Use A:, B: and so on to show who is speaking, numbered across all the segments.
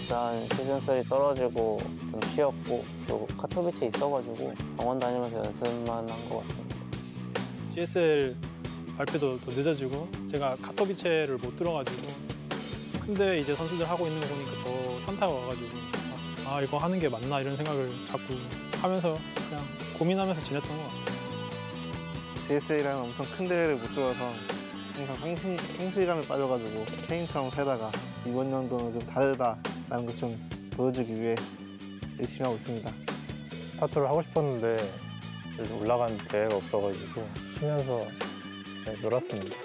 A: 일단 시즌3 떨어지고 좀 쉬었고 또 카토비치에 있어가지고 병원 다니면서 연습만 한 것 같습니다.
B: GSL 발표도 더 늦어지고 제가 카토비체를 못 들어가지고 근데 이제 선수들 하고 있는 거 보니까 더 현타가 와가지고 아 이거 하는 게 맞나 이런 생각을 자꾸 하면서 그냥 고민하면서 지냈던 것 같아요.
C: GSL이라는 엄청 큰 대회를 못 들어서 항상 성실감에 빠져가지고 페인처럼 살다가 이번 연도는 좀 다르다라는 걸 좀 보여주기 위해 열심히 하고 있습니다.
D: 스타트를 하고 싶었는데 올라간 대회가 없어가지고 쉬면서 놀았습니다.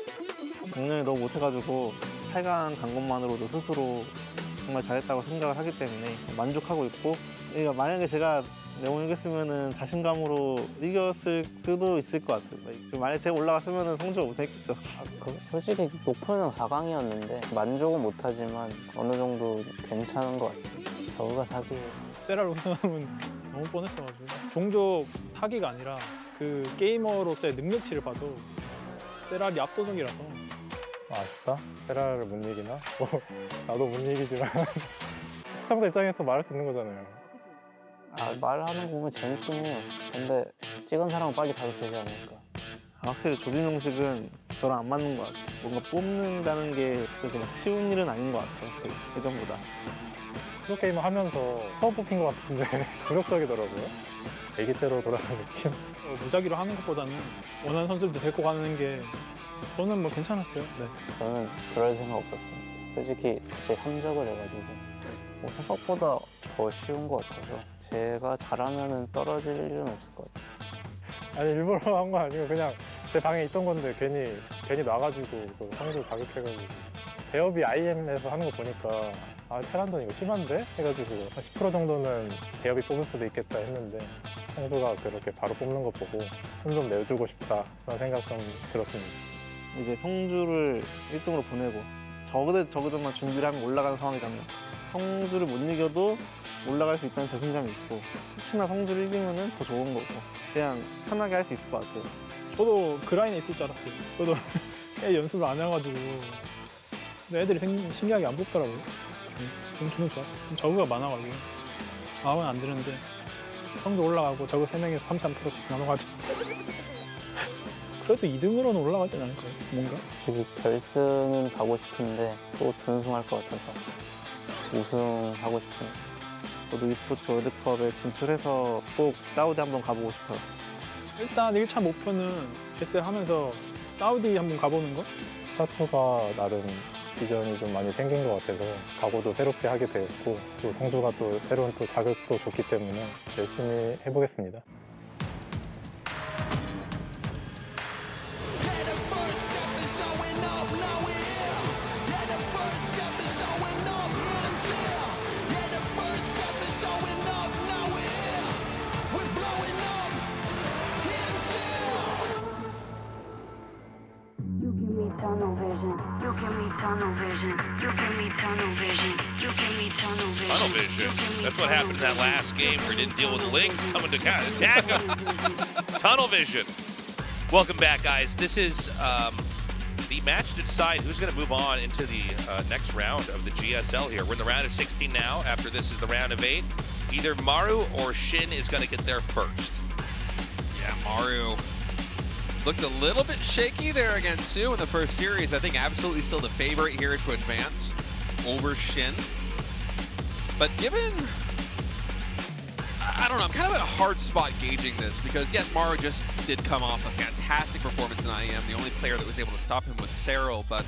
C: 작년에 너무 못해가지고 8강 간 것만으로도 스스로 정말 잘했다고 생각을 하기 때문에 만족하고 있고, 그러니까 만약에 제가 내용 이겼으면 자신감으로 이겼을 수도 있을 것 같아요. 만약에 제가 올라갔으면 성주가 우승했겠죠.
A: 솔직히 목표는 4강이었는데 만족은 못하지만 어느 정도 괜찮은 것 같습니다. 저우가 사기예요.
B: 세라를 우승하면 너무 뻔했어가지고 종족 사기가 아니라 그 게이머로서의 능력치를 봐도 세랄이 압도적이라서
D: 아쉽다. 세라를 못 이기나? 뭐 나도 못 이기지만 시청자 입장에서 말할 수 있는 거잖아요.
A: 말하는 거 보면 재밌긴 해요. 근데 찍은 사람은 빨리 가도 되지 않을까.
C: 확실히 조진 형식은 저랑 안 맞는 것 같아요. 뭔가 뽑는다는 게 그렇게 막 쉬운 일은 아닌 것 같아요. 확실히 예전보다.
D: 프로게이머 하면서 처음 뽑힌 것 같은데 굴욕적이더라고요. 애기 때로 돌아가는 느낌.
B: 무작위로 하는 것보다는 원하는 선수들도 데리고 가는 게 저는 뭐 괜찮았어요. 네.
A: 저는 그럴 생각 없었어요. 솔직히 제 함정을 해가지고 생각보다 더 쉬운 것 같아서 제가 잘하면 떨어질 일은 없을 것 같아요.
D: 아니 일부러 한 거 아니고 그냥 제 방에 있던 건데 괜히 놔가지고 그 성적 자극해가지고 대업이 IM에서 하는 거 보니까 아 테란돈 이거 심한데? 해가지고 한 10% 정도는 대업이 뽑을 수도 있겠다 했는데 성주가 그렇게 바로 뽑는 거 보고 돈 좀 내주고 싶다 그런 생각 좀 들었습니다.
C: 이제 성주를 1등으로 보내고 저그들만 준비를 하면 올라가는 상황이잖아요. 성주를 못 이겨도 올라갈 수 있다는 자신감이 있고 혹시나 성주를 이기면 더 좋은 거고 그냥 편하게 할 수 있을 것 같아요.
B: 저도 그 라인에 있을 줄 알았어요. 저도 애 연습을 안 해가지고 근데 애들이 신기하게 안 뽑더라고요. 저는 기분 좋았어요. 저그가 많아가지고 마음은 안 드는데 성적 올라가고 저그 3명에서 33%씩 나눠가지고 그래도 2등으로는 올라가지 않을까요? 뭔가?
A: 그리고 결승은 가고 싶은데 또 준우승할 것 같아서 우승하고 싶습니다.
C: 저도 e스포츠 월드컵에 진출해서 꼭 사우디 한번 가보고 싶어요.
B: 일단 1차 목표는 GSL 하면서 사우디 한번 가보는 거?
D: 스타츠가 나름 비전이 좀 많이 생긴 것 같아서 각오도 새롭게 하게 되었고 또 성주가 또 새로운 또 자극도 줬기 때문에 열심히 해보겠습니다.
E: Tunnel vision. You give me tunnel vision. You give me tunnel vision. You give me tunnel vision.
F: Tunnel vision. That's what happened in that last game where he didn't deal with links coming to kind of attack him. Tunnel vision. Welcome back, guys. This is the match to decide who's going to move on into the next round of the GSL here. We're in the round of 16 now. After this is the round of 8. Either Maru or SHIN is going to get there first.
G: Yeah, Maru looked a little bit shaky there against Sue in the first series. I think absolutely still the favorite here to advance over SHIN. But given, I don't know, I'm kind of at a hard spot gauging this because yes, Maru just did come off a fantastic performance in IEM. The only player that was able to stop him was Cyril, but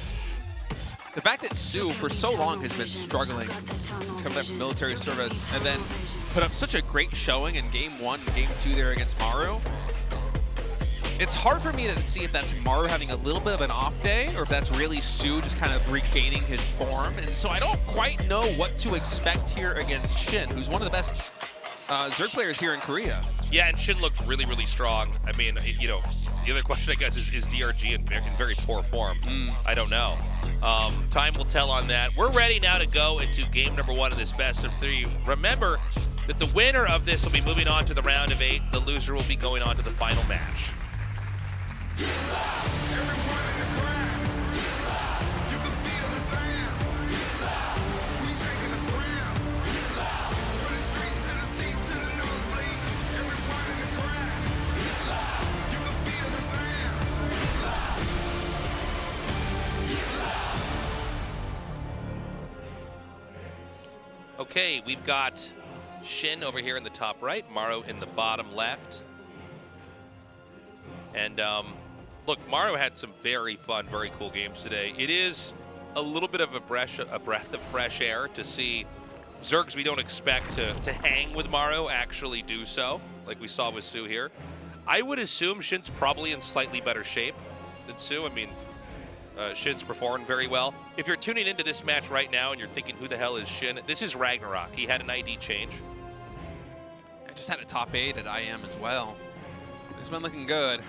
G: the fact that Sue for so long has been struggling, he's coming back from military service, and then put up such a great showing in Game 1 and Game 2 there against Maru. It's hard for me to see if that's Maru having a little bit of an off day or if that's really Sue just kind of regaining his form. And so I don't quite know what to expect here against SHIN, who's one of the best Zerg players here in Korea.
F: Yeah, and SHIN looked really, really strong. I mean, you know, the other question, I guess, is DRG in very poor form? I don't know. Time will tell on that. We're ready now to go into game number 1 of this best of 3. Remember that the winner of this will be moving on to the round of 8. The loser will be going on to the final match. Okay, we've got SHIN over here in the top right, Maru in the bottom left. And look, Maru had some very fun, very cool games today. It is a little bit of a breath of fresh air to see Zergs we don't expect to hang with Maru actually do so, like we saw with Sue here. I would assume SHIN's probably in slightly better shape than Sue. I mean, SHIN's performed very well. If you're tuning into this match right now and you're thinking, who the hell is SHIN? This is Ragnarok. He had an ID change.
G: I just had a top 8 at IM as well. He's been looking good.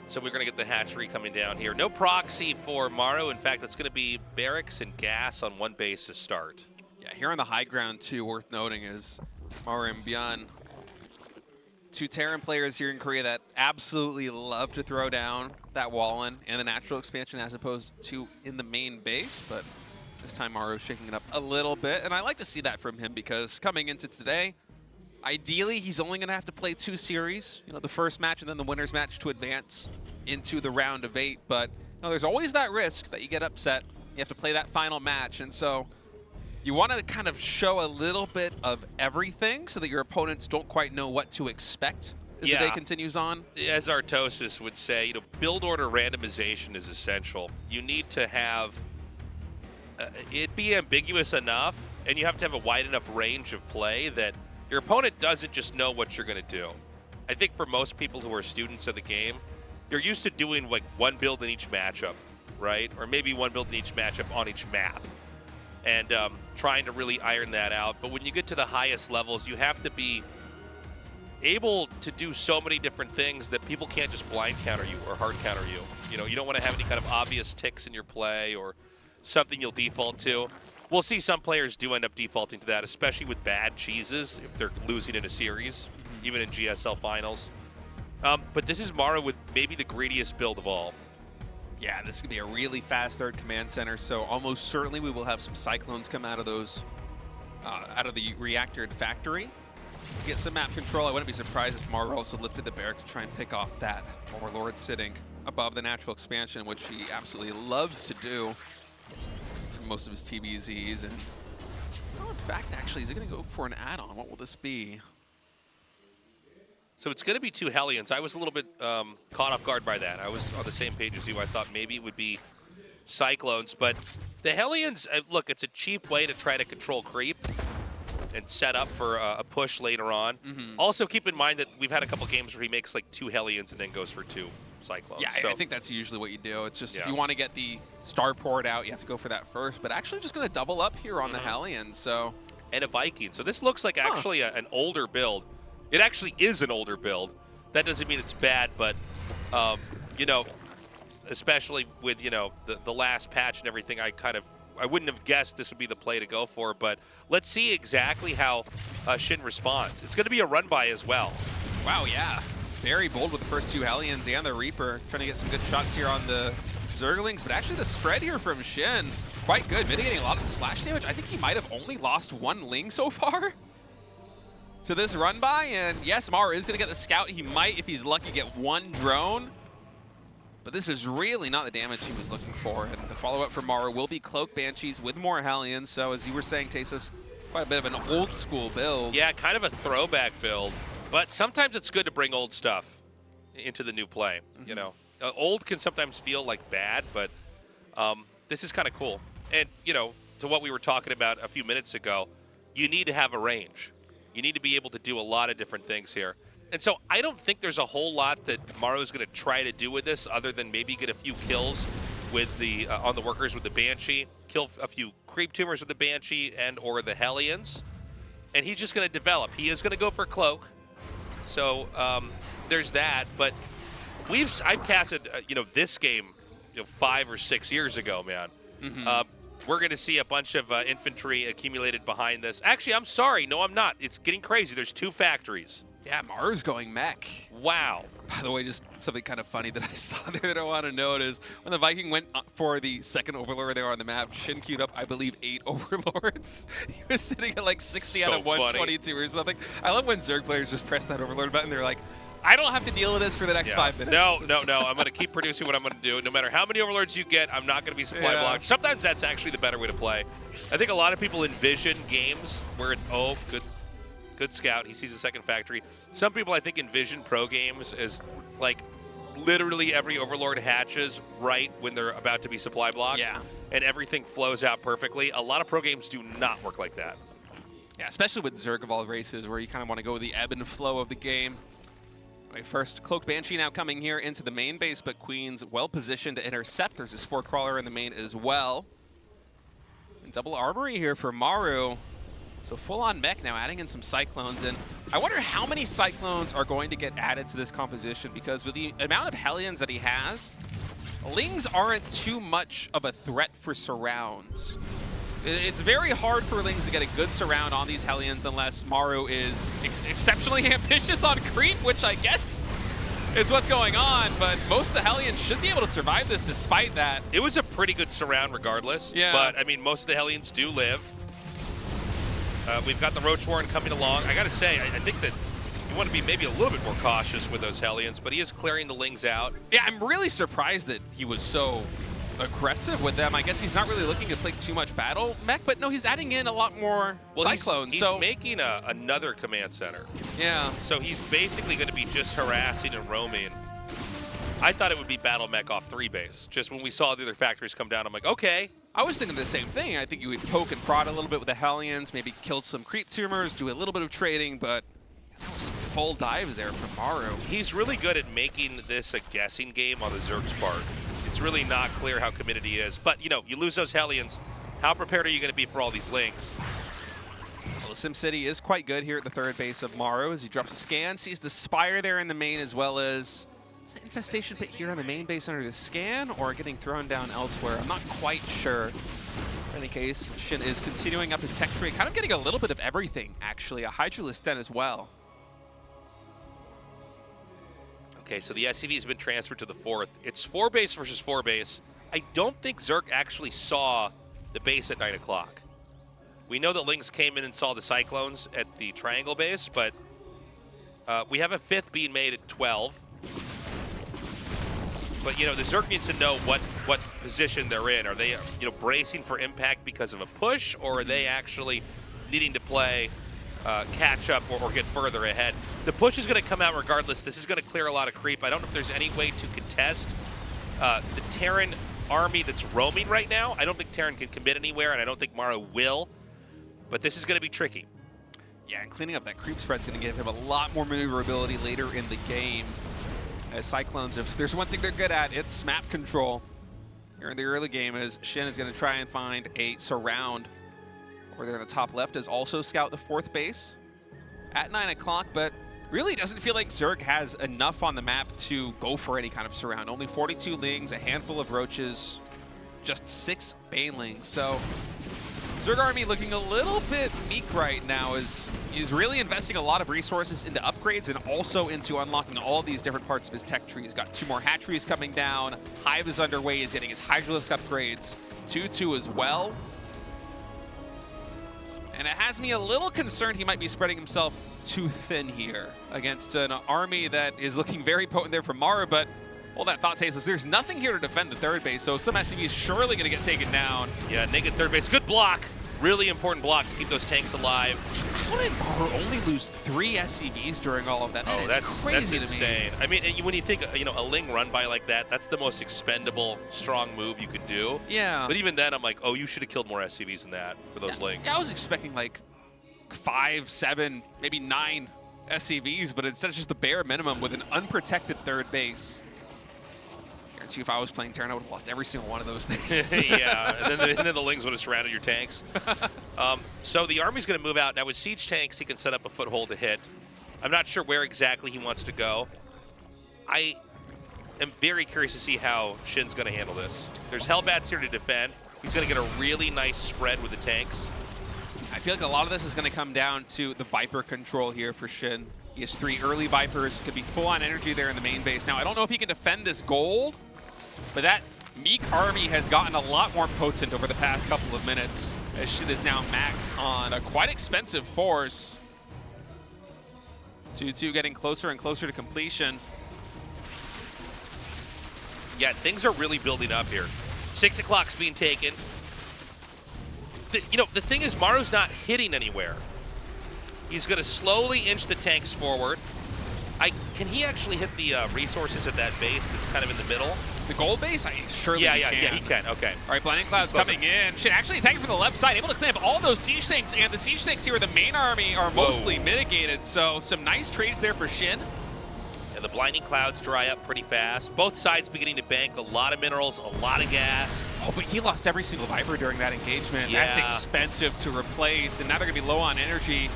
F: So we're going to get the hatchery coming down here. No proxy for Maru. In fact, it's going to be Barracks and Gas on one base to start.
G: Yeah, here on the high ground, too, worth noting is Maru and Byun. 2 Terran players here in Korea that absolutely love to throw down that wall in the natural expansion as opposed to in the main base. But this time Maru shaking it up a little bit. And I like to see that from him because coming into today, ideally, he's only going to have to play 2 series. You know, the first match and then the winner's match to advance into the round of 8. But you know, there's always that risk that you get upset. You have to play that final match. And so you want to kind of show a little bit of everything so that your opponents don't quite know what to expect as the day continues on.
F: As Artosis would say, you know, build order randomization is essential. You need to have it be ambiguous enough, and you have to have a wide enough range of play that your opponent doesn't just know what you're going to do. I think for most people who are students of the game, you're used to doing like one build in each matchup, right? Or maybe one build in each matchup on each map. And trying to really iron that out. But when you get to the highest levels, you have to be able to do so many different things that people can't just blind counter you or hard counter you. You know, you don't want to have any kind of obvious ticks in your play or something you'll default to. We'll see some players do end up defaulting to that, especially with bad cheeses if they're losing in a series, even in GSL finals. But this is Maru with maybe the greediest build of all.
G: Yeah, this is going to be a really fast third command center, so almost certainly we will have some Cyclones come out of those, out of the reactor factory. Get some map control. I wouldn't be surprised if Maru also lifted the barrack to try and pick off that Overlord sitting above the natural expansion, which he absolutely loves to do for most of his TBZs. And oh, in fact, actually, is he going to go for an add-on? What will this be?
F: So it's going to be 2 Hellions. I was a little bit caught off guard by that. I was on the same page as you. I thought maybe it would be Cyclones. But the Hellions, look, it's a cheap way to try to control creep and set up for a push later on. Also, keep in mind that we've had a couple games where he makes like 2 Hellions and then goes for 2 Cyclones.
G: Yeah,
F: so
G: I think that's usually what you do. It's just if you want to get the starport out, you have to go for that first. But actually just going to double up here on the Hellions. So.
F: And a Viking. So this looks like actually an older build. It actually is an older build. That doesn't mean it's bad, but, you know, especially with, you know, the last patch and everything, I wouldn't have guessed this would be the play to go for, but let's see exactly how SHIN responds. It's going to be a run-by as well.
G: Wow, yeah. Very bold with the first 2 Hellions and the Reaper. Trying to get some good shots here on the Zerglings, but actually the spread here from SHIN, quite good. Mitigating a lot of the splash damage. I think he might have only lost 1 Ling so far. So this run by, and yes, Maru is going to get the scout. He might, if he's lucky, get 1 drone. But this is really not the damage he was looking for. And the follow-up for Maru will be Cloak Banshees with more Hellions. So as you were saying, Tasis, quite a bit of an old school build.
F: Yeah, kind of a throwback build. But sometimes it's good to bring old stuff into the new play. You know, old can sometimes feel like bad, but this is kind of cool. And, you know, to what we were talking about a few minutes ago, you need to have a range. You need to be able to do a lot of different things here. And so I don't think there's a whole lot that Maru's going to try to do with this other than maybe get a few kills with the on the workers with the Banshee, kill a few creep tumors with the Banshee and or the Hellions. And he's just going to develop. He is going to go for Cloak. So there's that. But I've casted, you know, this game, you know, 5 or 6 years ago, man. We're going to see a bunch of infantry accumulated behind this. Actually, I'm sorry. No, I'm not. It's getting crazy. There's 2 factories.
G: Yeah, Maru's going mech.
F: Wow.
G: By the way, just something kind of funny that I saw there that I want to note is when the Viking went for the second Overlord there on the map, SHIN queued up, I believe, 8 Overlords. He was sitting at like 60 out of 122 or something. I love when Zerg players just press that Overlord button. They're like, I don't have to deal with this for the next 5 minutes.
F: No. I'm going to keep producing what I'm going to do. No matter how many overlords you get, I'm not going to be supply blocked. Sometimes that's actually the better way to play. I think a lot of people envision games where it's, oh, good scout. He sees a second factory. Some people, I think, envision pro games as, like, literally every overlord hatches right when they're about to be supply blocked.
G: Yeah.
F: And everything flows out perfectly. A lot of pro games do not work like that.
G: Yeah, especially with Zerg of all races, where you kind of want to go with the ebb and flow of the game. Right, first, Cloaked Banshee now coming here into the main base, but Queen's well positioned to intercept. There's a Spore Crawler in the main as well. And double armory here for Maru. So full-on mech now, adding in some Cyclones. And I wonder how many Cyclones are going to get added to this composition, because with the amount of Hellions that he has, Lings aren't too much of a threat for surrounds. It's very hard for Lings to get a good surround on these Hellions unless Maru is exceptionally ambitious on creep, which I guess is what's going on, but most of the Hellions should be able to survive this despite that.
F: It was a pretty good surround regardless, but I mean, most of the Hellions do live. We've got the Roach Warren coming along. I gotta say, I think that you want to be maybe a little bit more cautious with those Hellions, but he is clearing the Lings out.
G: Yeah, I'm really surprised that he was so aggressive with them. I guess he's not really looking to play too much battle mech, but no, he's adding in a lot more Cyclones.
F: He's making another command center.
G: Yeah.
F: So he's basically going to be just harassing and roaming. I thought it would be battle mech off 3 base. Just when we saw the other factories come down, I'm like, okay.
G: I was thinking the same thing. I think you would poke and prod a little bit with the Hellions, maybe kill some creep tumors, do a little bit of trading, but that was some full dives there from Maru.
F: He's really good at making this a guessing game on the Zerg's part. It's really not clear how committed he is. But, you know, you lose those Hellions. How prepared are you going to be for all these Lings?
G: Well, the SimCity is quite good here at the third base of Maru as he drops a scan, sees the Spire there in the main, as well as is the Infestation Pit here on the main base under the scan, or getting thrown down elsewhere. I'm not quite sure. In any case, SHIN is continuing up his tech tree, kind of getting a little bit of everything, actually. A Hydralisk Den as well.
F: Okay, so the SCV has been transferred to the 4th. It's 4 base versus 4 base. I don't think Zerg actually saw the base at 9 o'clock. We know that Lings came in and saw the Cyclones at the triangle base, but we have a 5th being made at 12. But, you know, the Zerg needs to know what position they're in. Are they, you know, bracing for impact because of a push, or are they actually needing to play catch up or get further ahead? The push is going to come out regardless. This is going to clear a lot of creep. I don't know if there's any way to contest the Terran army that's roaming right now. I don't think Terran can commit anywhere, and I don't think Maru will. But this is going to be tricky.
G: Yeah, and cleaning up that creep spread is going to give him a lot more maneuverability later in the game. As Cyclones, if there's one thing they're good at, it's map control. Here in the early game, as SHIN is going to try and find a surround. Over there in the top left is also scout the 4th base at 9 o'clock, but really doesn't feel like Zerg has enough on the map to go for any kind of surround. Only 42 Lings, a handful of Roaches, just 6 Banelings. So Zerg Army looking a little bit meek right now as he's really investing a lot of resources into upgrades and also into unlocking all these different parts of his tech tree. He's got 2 more hatcheries coming down. Hive is underway. He's getting his Hydralisk upgrades. 2-2 as well. And it has me a little concerned he might be spreading himself too thin here against an army that is looking very potent there from Maru, but all that thought tasteless. There's nothing here to defend the 3rd base, so some SCV is surely going to get taken down.
F: Yeah, naked 3rd base. Good block. Really important block to keep those tanks alive.
G: How did Maru only lose 3 SCVs during all of that? That's crazy
F: that's
G: to me.
F: insane. I mean, when you think, you know, a Ling run by like that, that's the most expendable, strong move you could do.
G: Yeah.
F: But even then, I'm like, oh, you should have killed more SCVs than that for those Lings.
G: Yeah, I was expecting like 5, 7, maybe 9 SCVs, but instead it's just the bare minimum with an unprotected 3rd base. Guarantee if I was playing Terran, I would have lost every single one of those things.
F: Yeah, and then the Lings would have surrounded your tanks. So the Army's going to move out. Now with siege tanks, he can set up a foothold to hit. I'm not sure where exactly he wants to go. I am very curious to see how SHIN's going to handle this. There's Hellbats here to defend. He's going to get a really nice spread with the tanks.
G: I feel like a lot of this is going to come down to the Viper control here for SHIN. He has 3 early Vipers, could be full on energy there in the main base. Now, I don't know if he can defend this gold, but that meek army has gotten a lot more potent over the past couple of minutes as SHIN is now maxed on a quite expensive force. 2-2 getting closer and closer to completion.
F: Yeah, things are really building up here. 6 o'clock's being taken. The thing is, Maru's not hitting anywhere. He's going to slowly inch the tanks forward. Can he actually hit the resources at that base that's kind of in the middle?
G: The gold base? Surely he can.
F: Yeah, he can. Okay.
G: All right, Blinding Cloud's coming in. Shin actually attacking from the left side, able to clean up all those siege tanks, and the siege tanks here, the main army, are mostly mitigated. So some nice trades there for Shin.
F: And the blinding clouds dry up pretty fast. Both sides beginning to bank a lot of minerals, a lot of gas.
G: Oh, but he lost every single Viper during that engagement.
F: Yeah.
G: That's expensive to replace, and now they're going to be low on energy.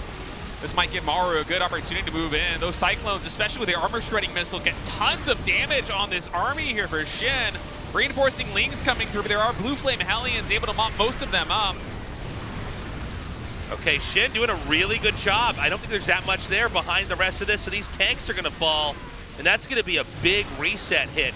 G: This might give Maru a good opportunity to move in. Those Cyclones, especially with the armor shredding missile, get tons of damage on this army here for Shin. Reinforcing Lings coming through, but there are Blue Flame Hellions able to mop most of them up.
F: Okay, Shin doing a really good job. I don't think there's that much there behind the rest of this, so these tanks are going to fall, and that's going to be a big reset hit.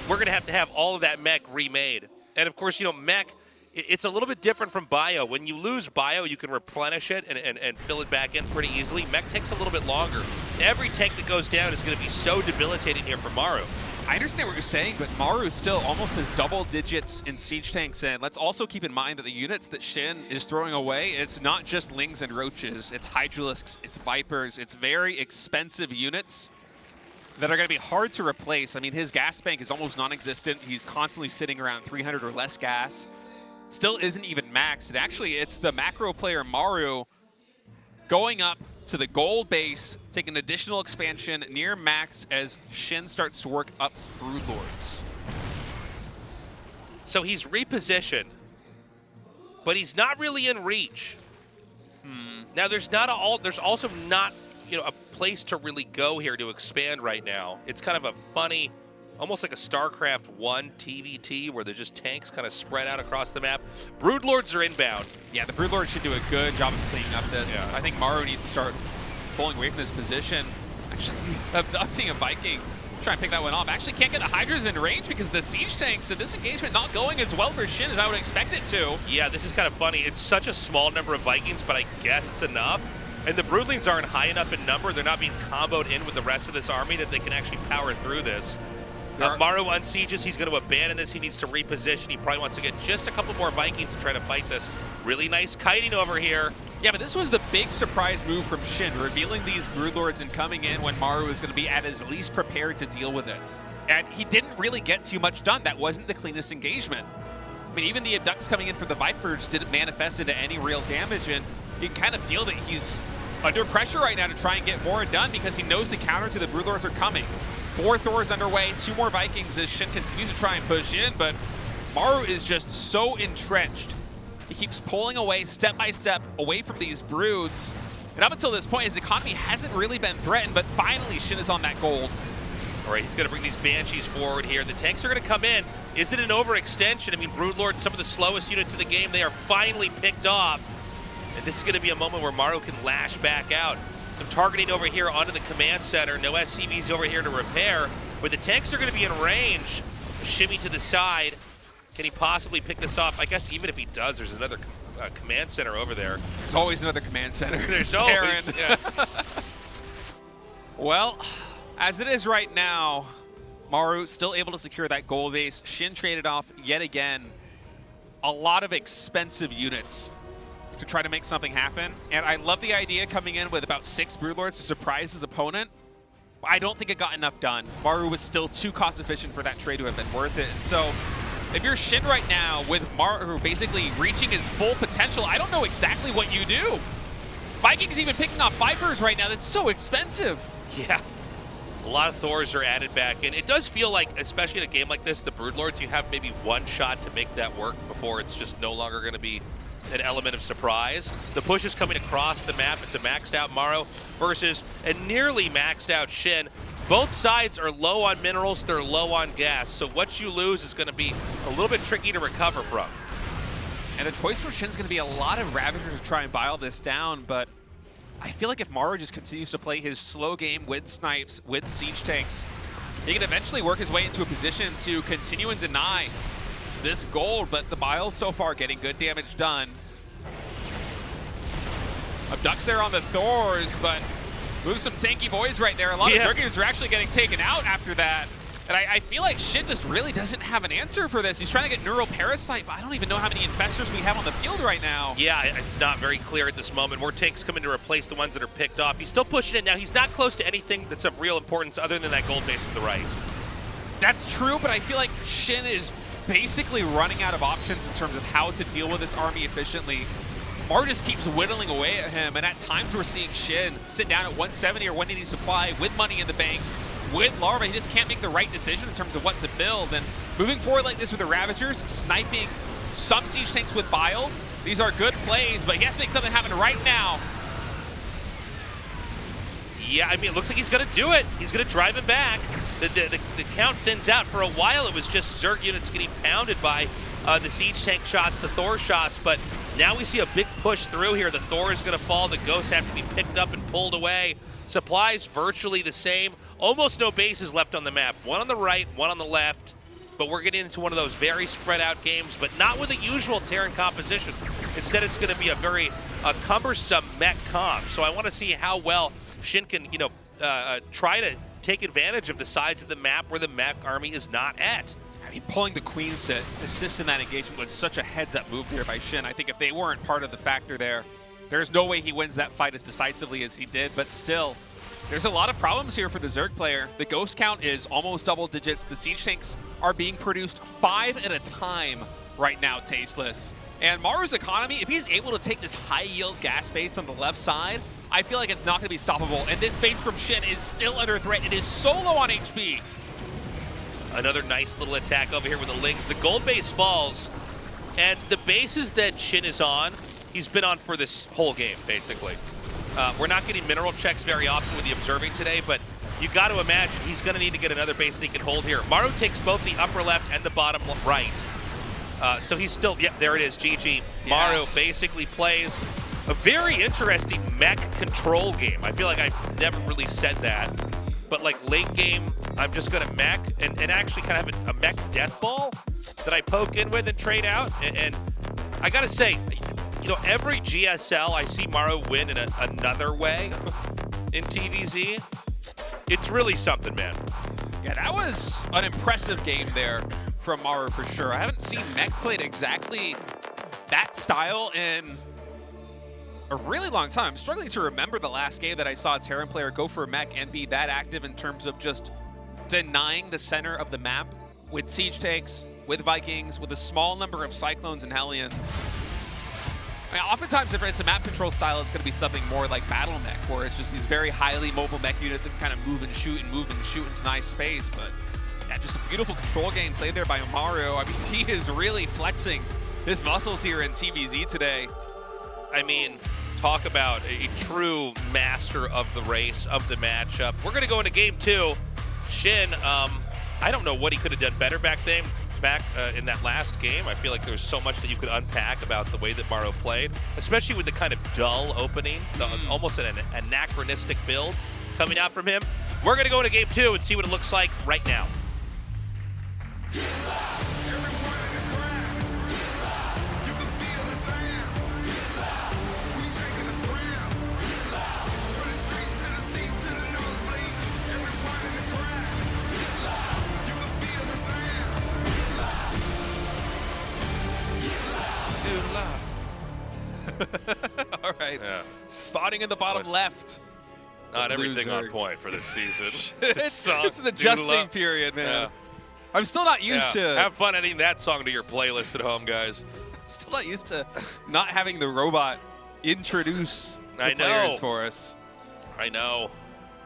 F: We're going to have all of that mech remade. And of course, mech, it's a little bit different from bio. When you lose bio, you can replenish it and fill it back in pretty easily. Mech takes a little bit longer. Every tank that goes down is going to be so debilitating here for Maru.
G: I understand what you're saying, but Maru still almost has double digits in siege tanks, and let's also keep in mind that the units that Shin is throwing away, it's not just Lings and Roaches, it's Hydralisks, it's Vipers, it's very expensive units that are going to be hard to replace. I mean, his gas bank is almost non-existent. He's constantly sitting around 300 or less gas. Still isn't even maxed. And actually, it's the macro player Maru going up to the gold base, taking an additional expansion near maxed as Shin starts to work up Broodlords.
F: So he's repositioned, but he's not really in reach. Now there's also not a place to really go here to expand right now. It's kind of a funny, almost like a StarCraft 1 TVT where there's just tanks kind of spread out across the map. Broodlords are inbound.
G: Yeah, the Broodlords should do a good job of cleaning up this.
F: Yeah.
G: I think Maru needs to start pulling away from this position. Actually, abducting a Viking. Try and pick that one off. Actually can't get the Hydras in range because the siege tanks and this engagement not going as well for Shin as I would expect it to.
F: Yeah, this is kind of funny. It's such a small number of Vikings, but I guess it's enough. And the Broodlings aren't high enough in number. They're not being comboed in with the rest of this army that they can actually power through this. Maru unsieges. He's going to abandon this. He needs to reposition. He probably wants to get just a couple more Vikings to try to fight this. Really nice kiting over here.
G: Yeah, but this was the big surprise move from Shin, revealing these Broodlords and coming in when Maru is going to be at his least prepared to deal with it. And he didn't really get too much done. That wasn't the cleanest engagement. I mean, even the abducts coming in for the Vipers didn't manifest into any real damage, and you can kind of feel that he's under pressure right now to try and get more done because he knows the counter to the Broodlords are coming. 4 Thors underway, 2 more Vikings as Shin continues to try and push in, but Maru is just so entrenched. He keeps pulling away step by step away from these broods. And up until this point, his economy hasn't really been threatened, but finally Shin is on that gold.
F: All right, he's going to bring these Banshees forward here. The tanks are going to come in. Is it an overextension? I mean, Broodlord, some of the slowest units in the game, they are finally picked off. And this is going to be a moment where Maru can lash back out. Some targeting over here onto the command center. No SCVs over here to repair. But the tanks are going to be in range. Shimmy to the side. Can he possibly pick this off? I guess even if he does, there's another command center over there.
G: There's always another command center.
F: There's always, yeah.
G: Well, as it is right now, Maru still able to secure that gold base. Shin traded off yet again a lot of expensive units to try to make something happen. And I love the idea coming in with about 6 Broodlords to surprise his opponent. But I don't think it got enough done. Maru was still too cost efficient for that trade to have been worth it. And so if you're Shin right now with Maru basically reaching his full potential, I don't know exactly what you do. Vikings even picking off Vipers right now. That's so expensive.
F: Yeah. A lot of Thors are added back in. It does feel like, especially in a game like this, the Broodlords, you have maybe one shot to make that work before it's just no longer going to be an element of surprise. The push is coming across the map. It's a maxed out Maru versus a nearly maxed out Shin. Both sides are low on minerals, they're low on gas. So what you lose is going to be a little bit tricky to recover from.
G: And the choice for Shin's going to be a lot of Ravagers to try and buy all this down, but I feel like if Maru just continues to play his slow game with snipes, with siege tanks, he can eventually work his way into a position to continue and deny this gold, but the Biles so far getting good damage done. Abducts there on the Thors, but Moves some tanky boys right there. A lot of Zerg units are actually getting taken out after that. And I feel like SHIN just really doesn't have an answer for this. He's trying to get Neural Parasite, but I don't even know how many infestors we have on the field right now.
F: Yeah, it's not very clear at this moment. More tanks coming to replace the ones that are picked off. He's still pushing it now. He's not close to anything that's of real importance other than that gold base to the right.
G: That's true, but I feel like SHIN is basically running out of options in terms of how to deal with this army efficiently. Maru just keeps whittling away at him, and at times we're seeing SHIN sit down at 170 or 180 supply with money in the bank. With Larva, he just can't make the right decision in terms of what to build. And moving forward like this with the Ravagers, sniping some siege tanks with Biles, these are good plays, but he has to make something happen right now.
F: Yeah, I mean, it looks like he's going to do it. He's going to drive him back. The count thins out. For a while, it was just Zerg units getting pounded by the siege tank shots, the Thor shots, but now we see a big push through here. The Thor is going to fall. The Ghosts have to be picked up and pulled away. Supplies virtually the same. Almost no bases left on the map. One on the right, one on the left. But we're getting into one of those very spread out games, but not with the usual Terran composition. Instead, it's going to be a very cumbersome mech comp. So I want to see how well SHIN can, try to take advantage of the sides of the map where the mech army is not at.
G: I mean, pulling the Queens to assist in that engagement was such a heads-up move here by SHIN. I think if they weren't part of the factor there, there's no way he wins that fight as decisively as he did, but still, there's a lot of problems here for the Zerg player. The ghost count is almost double digits. The siege tanks are being produced 5 at a time right now, Tasteless. And Maru's economy, if he's able to take this high-yield gas base on the left side, I feel like it's not going to be stoppable. And this base from SHIN is still under threat. It is so low on HP.
F: Another nice little attack over here with the Lings. The gold base falls, and the bases that SHIN is on, he's been on for this whole game, basically. We're not getting mineral checks very often with the observing today, but you got to imagine he's going to need to get another base that he can hold here. Maru takes both the upper left and the bottom right. So he's still, there it is, GG.
G: Yeah.
F: Maru basically plays a very interesting mech control game. I feel like I've never really said that. But like late game, I'm just going to mech and actually kind of have a mech death ball that I poke in with and trade out. And I got to say, every GSL I see Maru win in another way in TVZ. It's really something, man.
G: Yeah, that was an impressive game there from Maru for sure. I haven't seen mech played exactly that style in a really long time. I'm struggling to remember the last game that I saw a Terran player go for a mech and be that active in terms of just denying the center of the map with siege tanks, with Vikings, with a small number of Cyclones and Hellions. I mean, oftentimes if it's a map control style, it's going to be something more like Battle Mech, where it's just these very highly mobile mech units that can kind of move and shoot into nice space. But yeah, just a beautiful control game played there by Maru. I mean, he is really flexing his muscles here in TVZ today.
F: I mean, talk about a true master of the race, of the matchup. We're going to go into game 2. SHIN, I don't know what he could have done better back in that last game. I feel like there's so much that you could unpack about the way that Maru played, especially with the kind of dull opening, almost an anachronistic build coming out from him. We're going to go into game 2 and see what it looks like right now.
G: All right.
F: Yeah.
G: Spawning in the bottom left.
F: Not everything on
G: Zerg.
F: point for this season.
G: It's an adjusting period, man.
F: Yeah.
G: I'm still not used to
F: Have fun adding that song to your playlist at home, guys.
G: still not used to not having the robot introduce the
F: I
G: players
F: know.
G: for us.
F: I know.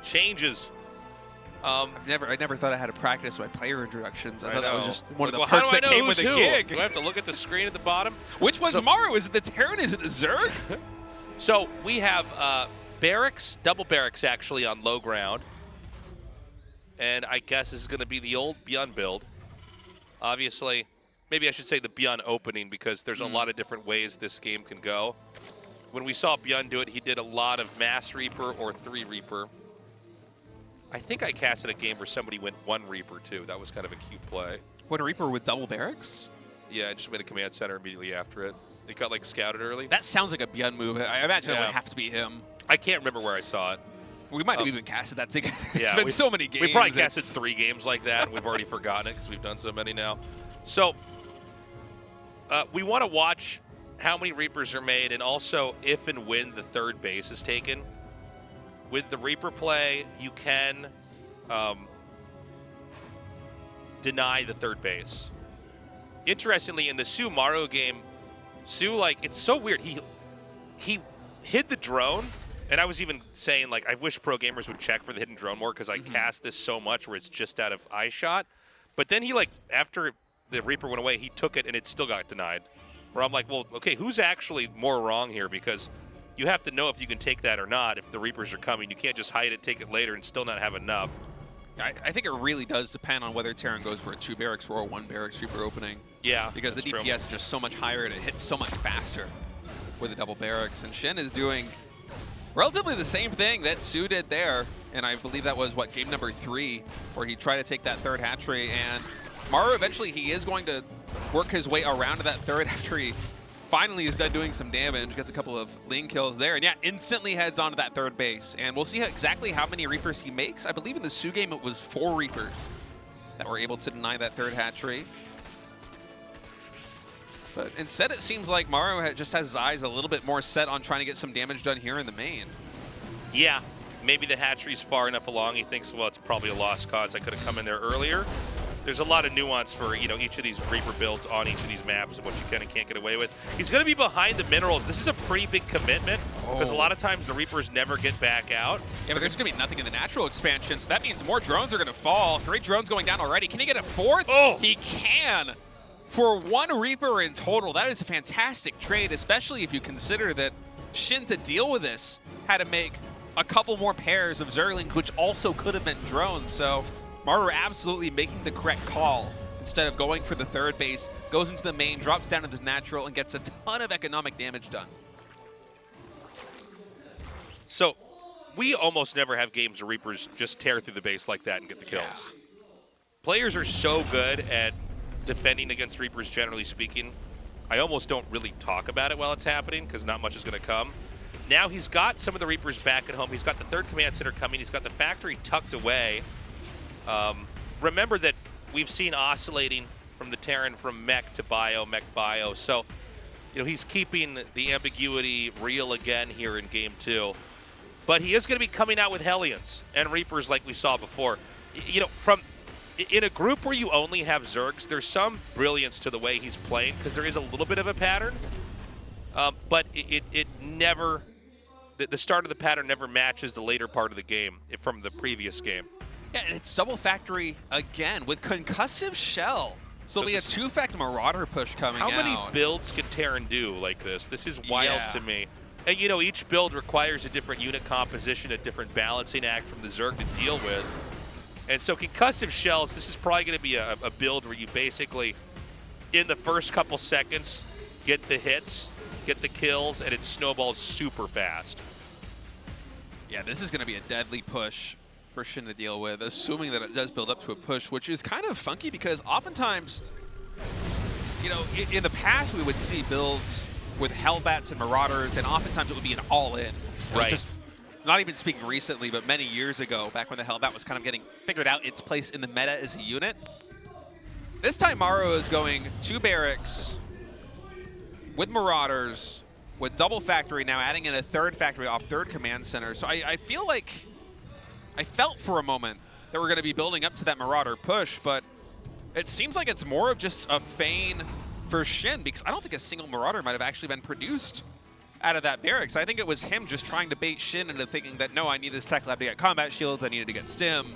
F: Changes.
G: I never thought I had to practice my player introductions. I thought that was
F: know.
G: just one of the
F: Well, how
G: perks
F: do I
G: that
F: know
G: came with
F: who's
G: a
F: who?
G: gig.
F: Do I have to look at the screen at the bottom?
G: Which one's
F: So-
G: Maru? Is it the Terran? Is it the Zerg?
F: So we have barracks, double barracks actually on low ground. And I guess this is going to be the old Byun build. Obviously, maybe I should say the Byun opening because there's a lot of different ways this game can go. When we saw Byun do it, he did a lot of Mass Reaper or 3 Reaper. I think I casted a game where somebody went 1 Reaper too. That was kind of a cute play.
G: What, a Reaper with double barracks?
F: Yeah, I just went a command center immediately after it. It got like scouted early.
G: That sounds like a Byun move. I imagine it
F: Yeah.
G: would have to be him.
F: I can't remember where I saw it.
G: We might have even casted that together.
F: Yeah,
G: It's been so many games.
F: We probably casted
G: it's-
F: 3 games like that, and we've already forgotten it because we've done so many now. So we want to watch how many Reapers are made, and also if and when the third base is taken. With the Reaper play, you can deny the third base. Interestingly, in the Su Maru game, Su, like, it's so weird. He hid the drone, and I was even saying, like, I wish pro gamers would check for the hidden drone more because I cast this so much where it's just out of eye shot. But then he, like, after the Reaper went away, he took it and it still got denied. Where I'm like, well, okay, who's actually more wrong here? Because you have to know if you can take that or not. If the Reapers are coming, you can't just hide it, take it later, and still not have enough.
G: I think it really does depend on whether Terran goes for a 2 barracks or a 1 barracks Reaper opening.
F: Yeah,
G: Because the
F: that's
G: DPS
F: true.
G: is just so much higher and it hits so much faster with a double barracks. And SHIN is doing relatively the same thing that Su did there. And I believe that was, what, game number 3, where he tried to take that third hatchery. And Maru, eventually, he is going to work his way around to that third hatchery. Finally is done doing some damage, gets a couple of lean kills there, and yeah, instantly heads onto that third base. And we'll see exactly how many Reapers he makes. I believe in the Su game it was 4 Reapers that were able to deny that third hatchery. But instead it seems like Maru just has his eyes a little bit more set on trying to get some damage done here in the main.
F: Yeah, maybe the hatchery's far enough along. He thinks, well, it's probably a lost cause. I could have come in there earlier. There's a lot of nuance for, you know, each of these Reaper builds on each of these maps and what you can and can't get away with. He's going to be behind the minerals. This is a pretty big commitment because a lot of times the Reapers never get back out.
G: Yeah, but there's going to be nothing in the natural expansion, so that means more drones are going to fall. 3 drones going down already. Can he get a 4th?
F: Oh!
G: He can! For 1 Reaper in total, that is a fantastic trade, especially if you consider that SHIN, to deal with this, had to make a couple more pairs of Zerglings, which also could have been drones. So Maru absolutely making the correct call. Instead of going for the third base, goes into the main, drops down to the natural, and gets a ton of economic damage done.
F: So we almost never have games where Reapers just tear through the base like that and get the kills.
G: Yeah.
F: Players are so good at defending against Reapers, generally speaking. I almost don't really talk about it while it's happening because not much is going to come. Now he's got some of the Reapers back at home. He's got the third command center coming. He's got the factory tucked away. Remember that we've seen oscillating from the Terran from mech to bio, mech bio. So, you know, he's keeping the ambiguity real again here in game 2. But he is going to be coming out with Hellions and Reapers like we saw before. You know, in a group where you only have Zergs, there's some brilliance to the way he's playing because there is a little bit of a pattern. But it never, the start of the pattern never matches the later part of the game from the previous game.
G: Yeah, and it's double factory again with concussive shell. So there'll be a 2-fact Marauder push coming out.
F: How many builds can Terran do like this? This is wild to me. And you know, each build requires a different unit composition, a different balancing act from the Zerg to deal with. And so concussive shells, this is probably going to be a build where you basically, in the first couple seconds, get the hits, get the kills, and it snowballs super fast.
G: Yeah, this is going to be a deadly push for SHIN to deal with, assuming that it does build up to a push, which is kind of funky because oftentimes, you know, in the past we would see builds with Hellbats and Marauders, and oftentimes it would be an all-in.
F: Right.
G: Just not even speaking recently, but many years ago, back when the Hellbat was kind of getting figured out its place in the meta as a unit. This time Maru is going 2 barracks with Marauders, with double factory now, adding in a 3rd factory off 3rd command center. So I feel like I felt for a moment that we're going to be building up to that Marauder push, but it seems like it's more of just a feign for SHIN because I don't think a single Marauder might have actually been produced out of that barracks. I think it was him just trying to bait SHIN into thinking that, no, I need this tech lab to get combat shields, I needed to get stim.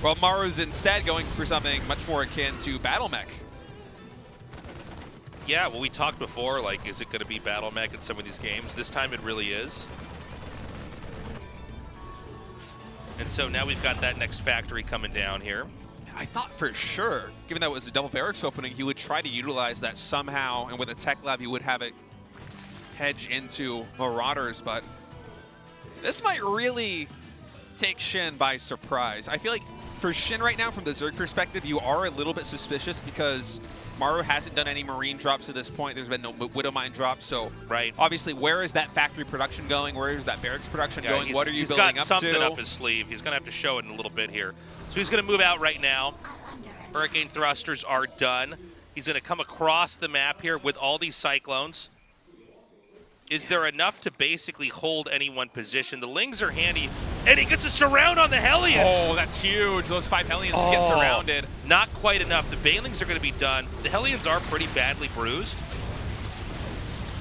G: Well, Maru's instead going for something much more akin to Battle Mech.
F: Yeah, well, we talked before, like, is it going to be Battle Mech in some of these games? This time it really is. And so now we've got that next factory coming down here.
G: I thought for sure, given that it was a double barracks opening, he would try to utilize that somehow, and with a tech lab, he would have it hedge into Marauders, but this might really take SHIN by surprise. I feel like For SHIN right now, from the Zerg perspective, you are a little bit suspicious because Maru hasn't done any Marine drops to this point. There's been no Widowmine drops, so
F: Right.
G: obviously, where is that factory production going? Where is that barracks production going? What are you building
F: He's
G: up
F: got something
G: to?
F: up his sleeve. He's going to have to show it in a little bit here. So he's going to move out right now. Hurricane thrusters are done. He's going to come across the map here with all these cyclones. Is there enough to basically hold any one position? The Lings are handy, and he gets a surround on the Hellions.
G: Oh, that's huge. Those 5 Hellions get surrounded.
F: Not quite enough. The Banelings are going to be done. The Hellions are pretty badly bruised.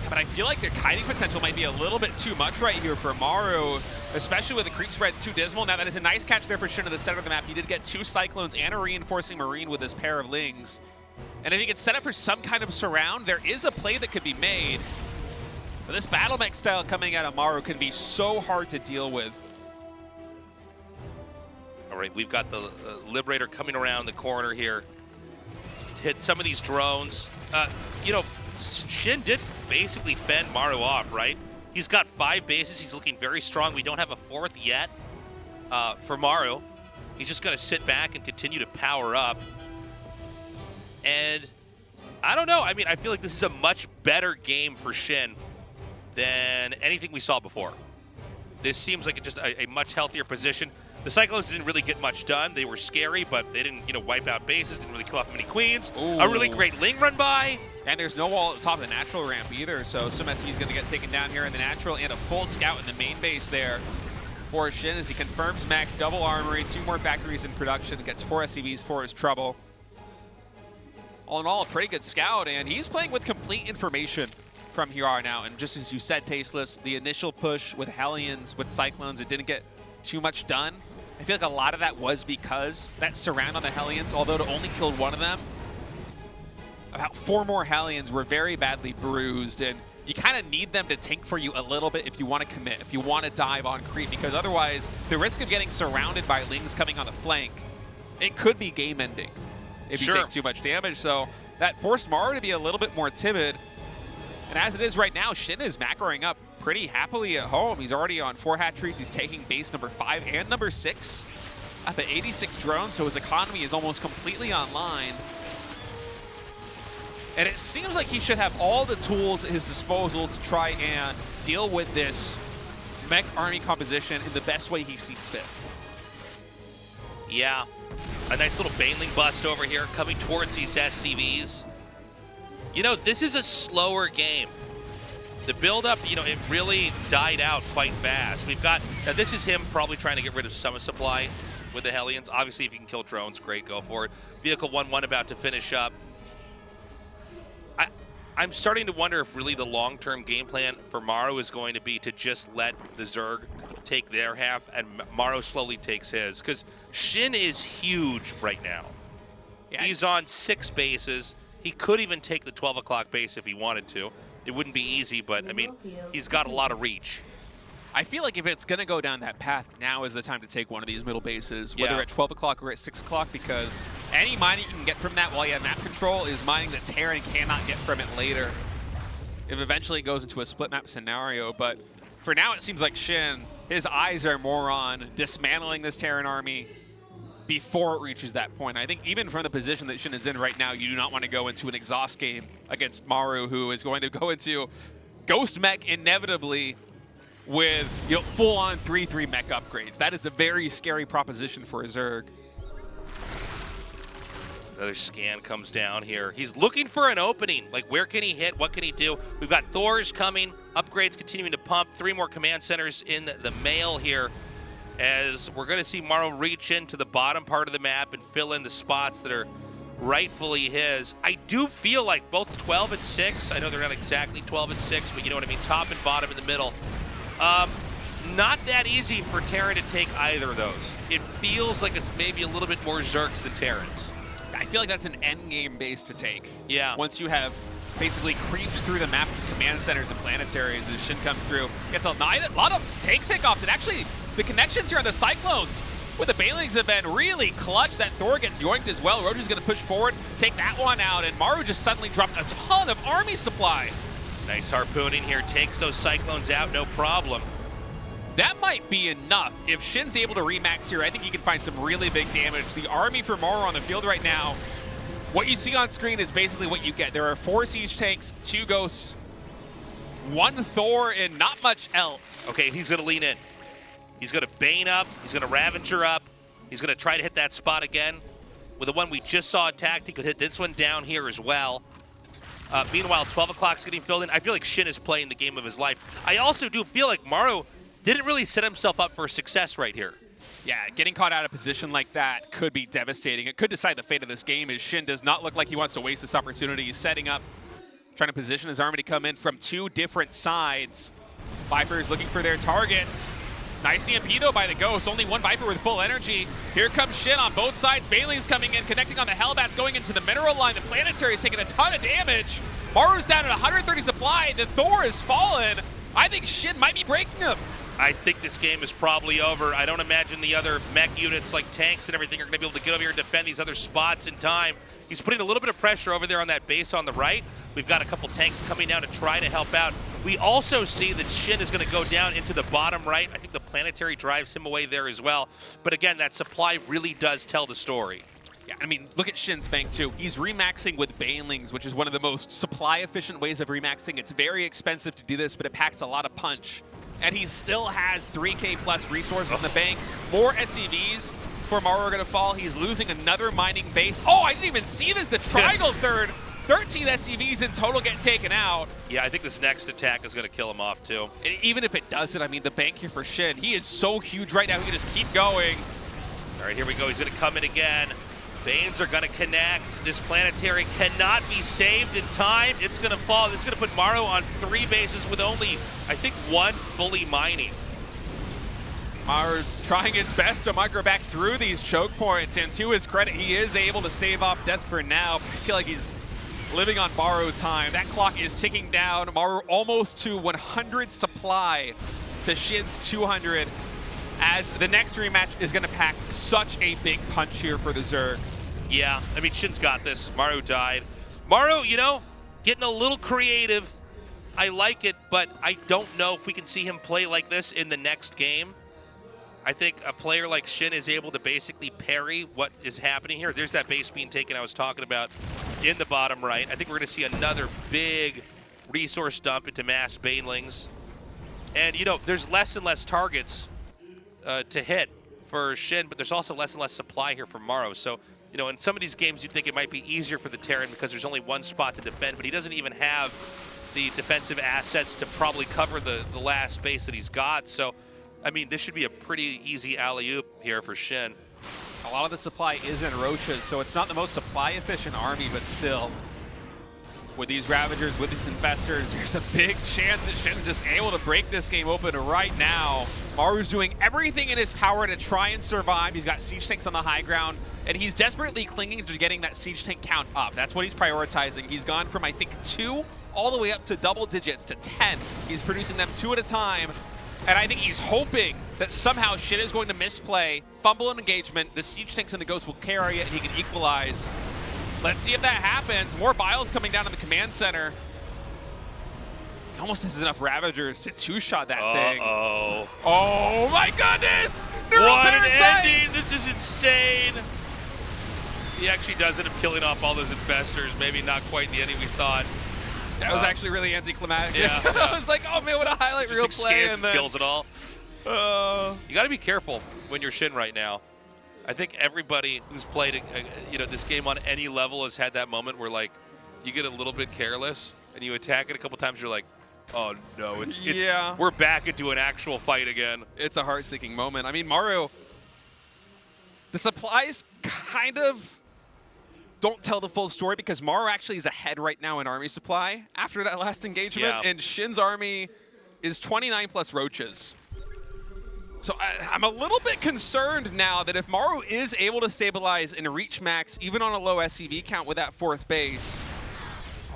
G: But I feel like the kiting potential might be a little bit too much right here for Maru, especially with the creep spread too dismal. Now, that is a nice catch there for SHIN to the center of the map. He did get 2 Cyclones and a reinforcing Marine with this pair of Lings. And if he gets set up for some kind of surround, there is a play that could be made. But this battle mech style coming out of Maru can be so hard to deal with.
F: All right, we've got the Liberator coming around the corner here to hit some of these drones. You know, SHIN did basically fend Maru off, right? He's got 5 bases. He's looking very strong. We don't have a 4th yet for Maru. He's just going to sit back and continue to power up. And I don't know. I mean, I feel like this is a much better game for SHIN than anything we saw before. This seems like just a much healthier position. The Cyclones didn't really get much done. They were scary, but they didn't, wipe out bases, didn't really kill off many queens.
G: Ooh.
F: A really great Ling run by.
G: And there's no wall at the top of the natural ramp either, so Sumeski is going to get taken down here in the natural, and a full scout in the main base there for SHIN as he confirms mech, double armory, 2 more factories in production, gets 4 SCVs for his trouble. All in all, a pretty good scout, and he's playing with complete information from here on out. And just as you said, Tasteless, the initial push with Hellions, with Cyclones, it didn't get too much done. I feel like a lot of that was because that surround on the Hellions, although it only killed 1 of them, about 4 more Hellions were very badly bruised, and you kind of need them to tank for you a little bit if you want to commit, if you want to dive on creep, because otherwise the risk of getting surrounded by Lings coming on the flank, it could be game ending if you take too much damage. So that forced Maru to be a little bit more timid. And as it is right now, SHIN is macroing up pretty happily at home. He's already on 4 hatcheries. He's taking base number 5 and number 6 at the 86 drones, so his economy is almost completely online. And it seems like he should have all the tools at his disposal to try and deal with this mech army composition in the best way he sees fit.
F: Yeah, a nice little Baneling bust over here coming towards these SCVs. This is a slower game. The build-up, it really died out quite fast. Now this is him probably trying to get rid of some supply with the Hellions. Obviously, if you can kill drones, great, go for it. Vehicle 1-1 about to finish up. I'm starting to wonder if really the long-term game plan for Maru is going to be to just let the Zerg take their half and Maru slowly takes his. Because SHIN is huge right now. Yeah. He's on 6 bases. He could even take the 12 o'clock base if he wanted to. It wouldn't be easy, but I mean, he's got a lot of reach.
G: I feel like if it's going to go down that path, now is the time to take one of these middle bases, whether at 12 o'clock or at 6 o'clock, because any mining you can get from that while you have map control is mining that Terran cannot get from it later. If eventually it goes into a split map scenario, but for now it seems like SHIN, his eyes are more on dismantling this Terran army before it reaches that point. I think even from the position that SHIN is in right now, you do not want to go into an exhaust game against Maru, who is going to go into Ghost Mech inevitably with full-on 3-3 mech upgrades. That is a very scary proposition for a Zerg.
F: Another scan comes down here. He's looking for an opening. Like, where can he hit? What can he do? We've got Thors coming. Upgrades continuing to pump. 3 more command centers in the mail here, as we're going to see Maru reach into the bottom part of the map and fill in the spots that are rightfully his. I do feel like both 12 and 6, I know they're not exactly 12 and 6, but you know what I mean, top and bottom in the middle. Not that easy for Terran to take either of those. It feels like it's maybe a little bit more Zergs than Terrans.
G: I feel like that's an end game base to take.
F: Yeah.
G: Once you have basically creeped through the map of command centers and planetaries as SHIN comes through, gets a lot of tank pickoffs, and actually the connections here on the Cyclones with the Banelings have been really clutch. That Thor gets yoinked as well. Roju's going to push forward, take that one out, and Maru just suddenly dropped a ton of army supply.
F: Nice harpooning here, takes those Cyclones out, no problem.
G: That might be enough. If Shin's able to remax here, I think he can find some really big damage. The army for Maru on the field right now, what you see on screen is basically what you get. There are 4 siege tanks, 2 ghosts, 1 Thor, and not much else.
F: Okay, he's going to lean in. He's going to Bane up. He's going to Ravager up. He's going to try to hit that spot again. With the one we just saw attacked, he could hit this one down here as well. Meanwhile, 12 o'clock's getting filled in. I feel like Shin is playing the game of his life. I also do feel like Maru didn't really set himself up for success right here.
G: Yeah, getting caught out of position like that could be devastating. It could decide the fate of this game, as Shin does not look like he wants to waste this opportunity. He's setting up, trying to position his army to come in from 2 different sides. Vipers looking for their targets. Nice EMP though by the Ghost. Only 1 Viper with full energy. Here comes Shin on both sides. Bailey's coming in, connecting on the Hellbats, going into the mineral line. The Planetary is taking a ton of damage. Maru's down at 130 supply. The Thor has fallen. I think Shin might be breaking him.
F: I think this game is probably over. I don't imagine the other mech units like tanks and everything are going to be able to get over here and defend these other spots in time. He's putting a little bit of pressure over there on that base on the right. We've got a couple tanks coming down to try to help out. We also see that Shin is going to go down into the bottom right. I think the Planetary drives him away there as well. But again, that supply really does tell the story.
G: Yeah, I mean, look at Shin's bank too. He's remaxing with Banelings, which is one of the most supply-efficient ways of remaxing. It's very expensive to do this, but it packs a lot of punch. And he still has 3K plus resources in the bank. More SCVs for Maru are going to fall. He's losing another mining base. Oh, I didn't even see this. The triangle third. 13 SCVs in total get taken out.
F: Yeah, I think this next attack is going to kill him off too.
G: And even if it doesn't, I mean, the bank here for Shin, he is so huge right now. He can just keep going.
F: All right, here we go. He's going to come in again. Banes are going to connect. This Planetary cannot be saved in time. It's going to fall. This is going to put Maru on 3 bases with only, I think, 1 fully mining.
G: Maru's trying his best to micro back through these choke points, and to his credit, he is able to stave off death for now. I feel like he's living on borrowed time. That clock is ticking down. Maru almost to 100 supply to Shin's 200, as the next rematch is going to pack such a big punch here for the Zerg.
F: Yeah, I mean, Shin's got this. Maru died. Maru, you know, getting a little creative. I like it, but I don't know if we can see him play like this in the next game. I think a player like Shin is able to basically parry what is happening here. There's that base being taken I was talking about in the bottom right. I think we're going to see another big resource dump into mass Banelings. And, you know, there's less and less targets to hit for Shin, but there's also less and less supply here for Maru. So, you know, in some of these games, you'd think it might be easier for the Terran because there's only 1 spot to defend, but he doesn't even have the defensive assets to probably cover the last base that he's got. So, I mean, this should be a pretty easy alley-oop here for Shin.
G: A lot of the supply is in Roaches, so it's not the most supply-efficient army, but still, with these Ravagers, with these Infestors, there's a big chance that Shin's just able to break this game open right now. Maru's doing everything in his power to try and survive. He's got siege tanks on the high ground, and he's desperately clinging to getting that siege tank count up. That's what he's prioritizing. He's gone from, I think, 2 all the way up to double digits to 10. He's producing them 2 at a time, and I think he's hoping that somehow Shin is going to misplay, fumble an engagement, the siege tanks and the Ghost will carry it, and he can equalize. Let's see if that happens. More Biles coming down to the command center. He almost has enough Ravagers to 2-shot that thing. Oh my goodness! Neural
F: What
G: Parasite!
F: an ending! This is insane! He actually does end up killing off all those Infestors. Maybe not quite the ending we thought.
G: That was actually really anticlimactic.
F: Yeah,
G: I was like, oh man, what a highlight reel
F: Just
G: play.
F: expands and kills it all. You got to be careful when you're Shin right now. I think everybody who's played you know, this game on any level has had that moment where, like, you get a little bit careless and you attack it a couple times. You're like, oh no, it's we're back into an actual fight again.
G: It's a heart-sinking moment. I mean, Maru, the supplies kind of don't tell the full story because Maru actually is ahead right now in army supply after that last engagement, and Shin's army is 29 plus Roaches. So I'm a little bit concerned now that if Maru is able to stabilize and reach max, even on a low SCV count with that 4th base,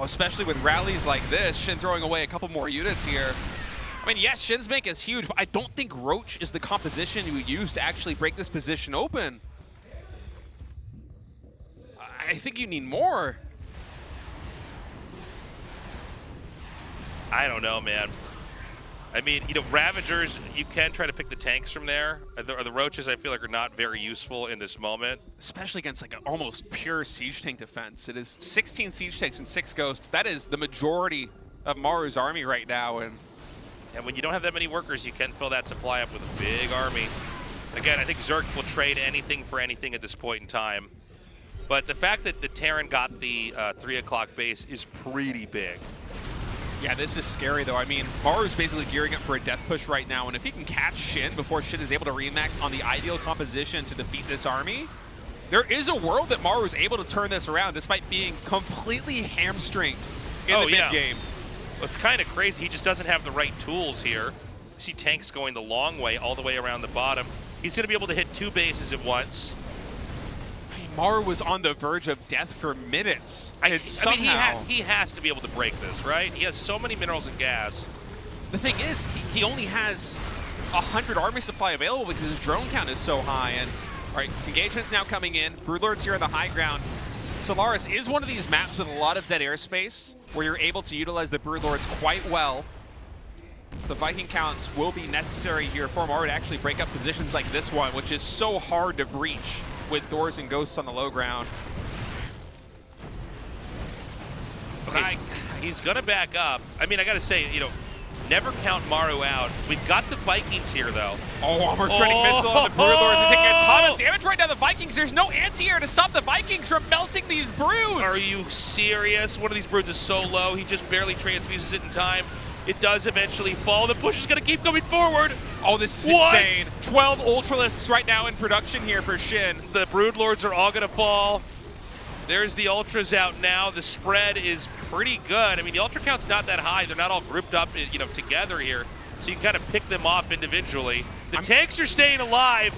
G: especially with rallies like this, Shin throwing away a couple more units here. I mean, yes, Shin's bank is huge, but I don't think Roach is the composition you use to actually break this position open. I think you need more.
F: I don't know, man. I mean, you know, Ravagers, you can try to pick the tanks from there. The Roaches, I feel like, are not very useful in this moment.
G: Especially against like an almost pure siege tank defense. It is 16 siege tanks and 6 ghosts. That is the majority of Maru's army right now. And
F: when you don't have that many workers, you can fill that supply up with a big army. Again, I think Zerg will trade anything for anything at this point in time. But the fact that the Terran got the 3 o'clock base is pretty big.
G: yeah, this is scary though. I mean, Maru's basically gearing up for a death push right now, and if he can catch SHIN before SHIN is able to remax on the ideal composition to defeat this army, there is a world that Maru is able to turn this around despite being completely hamstringed in the mid-game.
F: Well, it's kind of crazy. He just doesn't have the right tools here. You see tanks going the long way, all the way around the bottom. He's going to be able to hit 2 bases at once.
G: Maru was on the verge of death for minutes.
F: I mean, he has to be able to break this, right? He has so many minerals and gas.
G: The thing is, he only has 100 army supply available because his drone count is so high. And all right, engagement's now coming in. Broodlord's here on the high ground. Solaris is one of these maps with a lot of dead airspace where you're able to utilize the Broodlords quite well. The Viking counts will be necessary here for Maru to actually break up positions like this one, which is so hard to breach with Thors and Ghosts on the low ground.
F: Okay, he's gonna back up. I mean, I gotta say, you know, never count Maru out. We've got the Vikings here, though.
G: Oh, armor-shredding missile on the Broodlords. They're taking a ton of damage right now. The Vikings, there's no anti-air to stop the Vikings from melting these broods.
F: Are you serious? One of these broods is so low, he just barely transfuses it in time. It does eventually fall. The push is gonna keep coming forward.
G: Oh, this is insane. 12 Ultralisks right now in production here for SHIN.
F: The Broodlords are all gonna fall. There's the Ultras out now. The spread is pretty good. I mean, the Ultra count's not that high. They're not all grouped up, you know, together here. So you can kind of pick them off individually. The tanks are staying alive.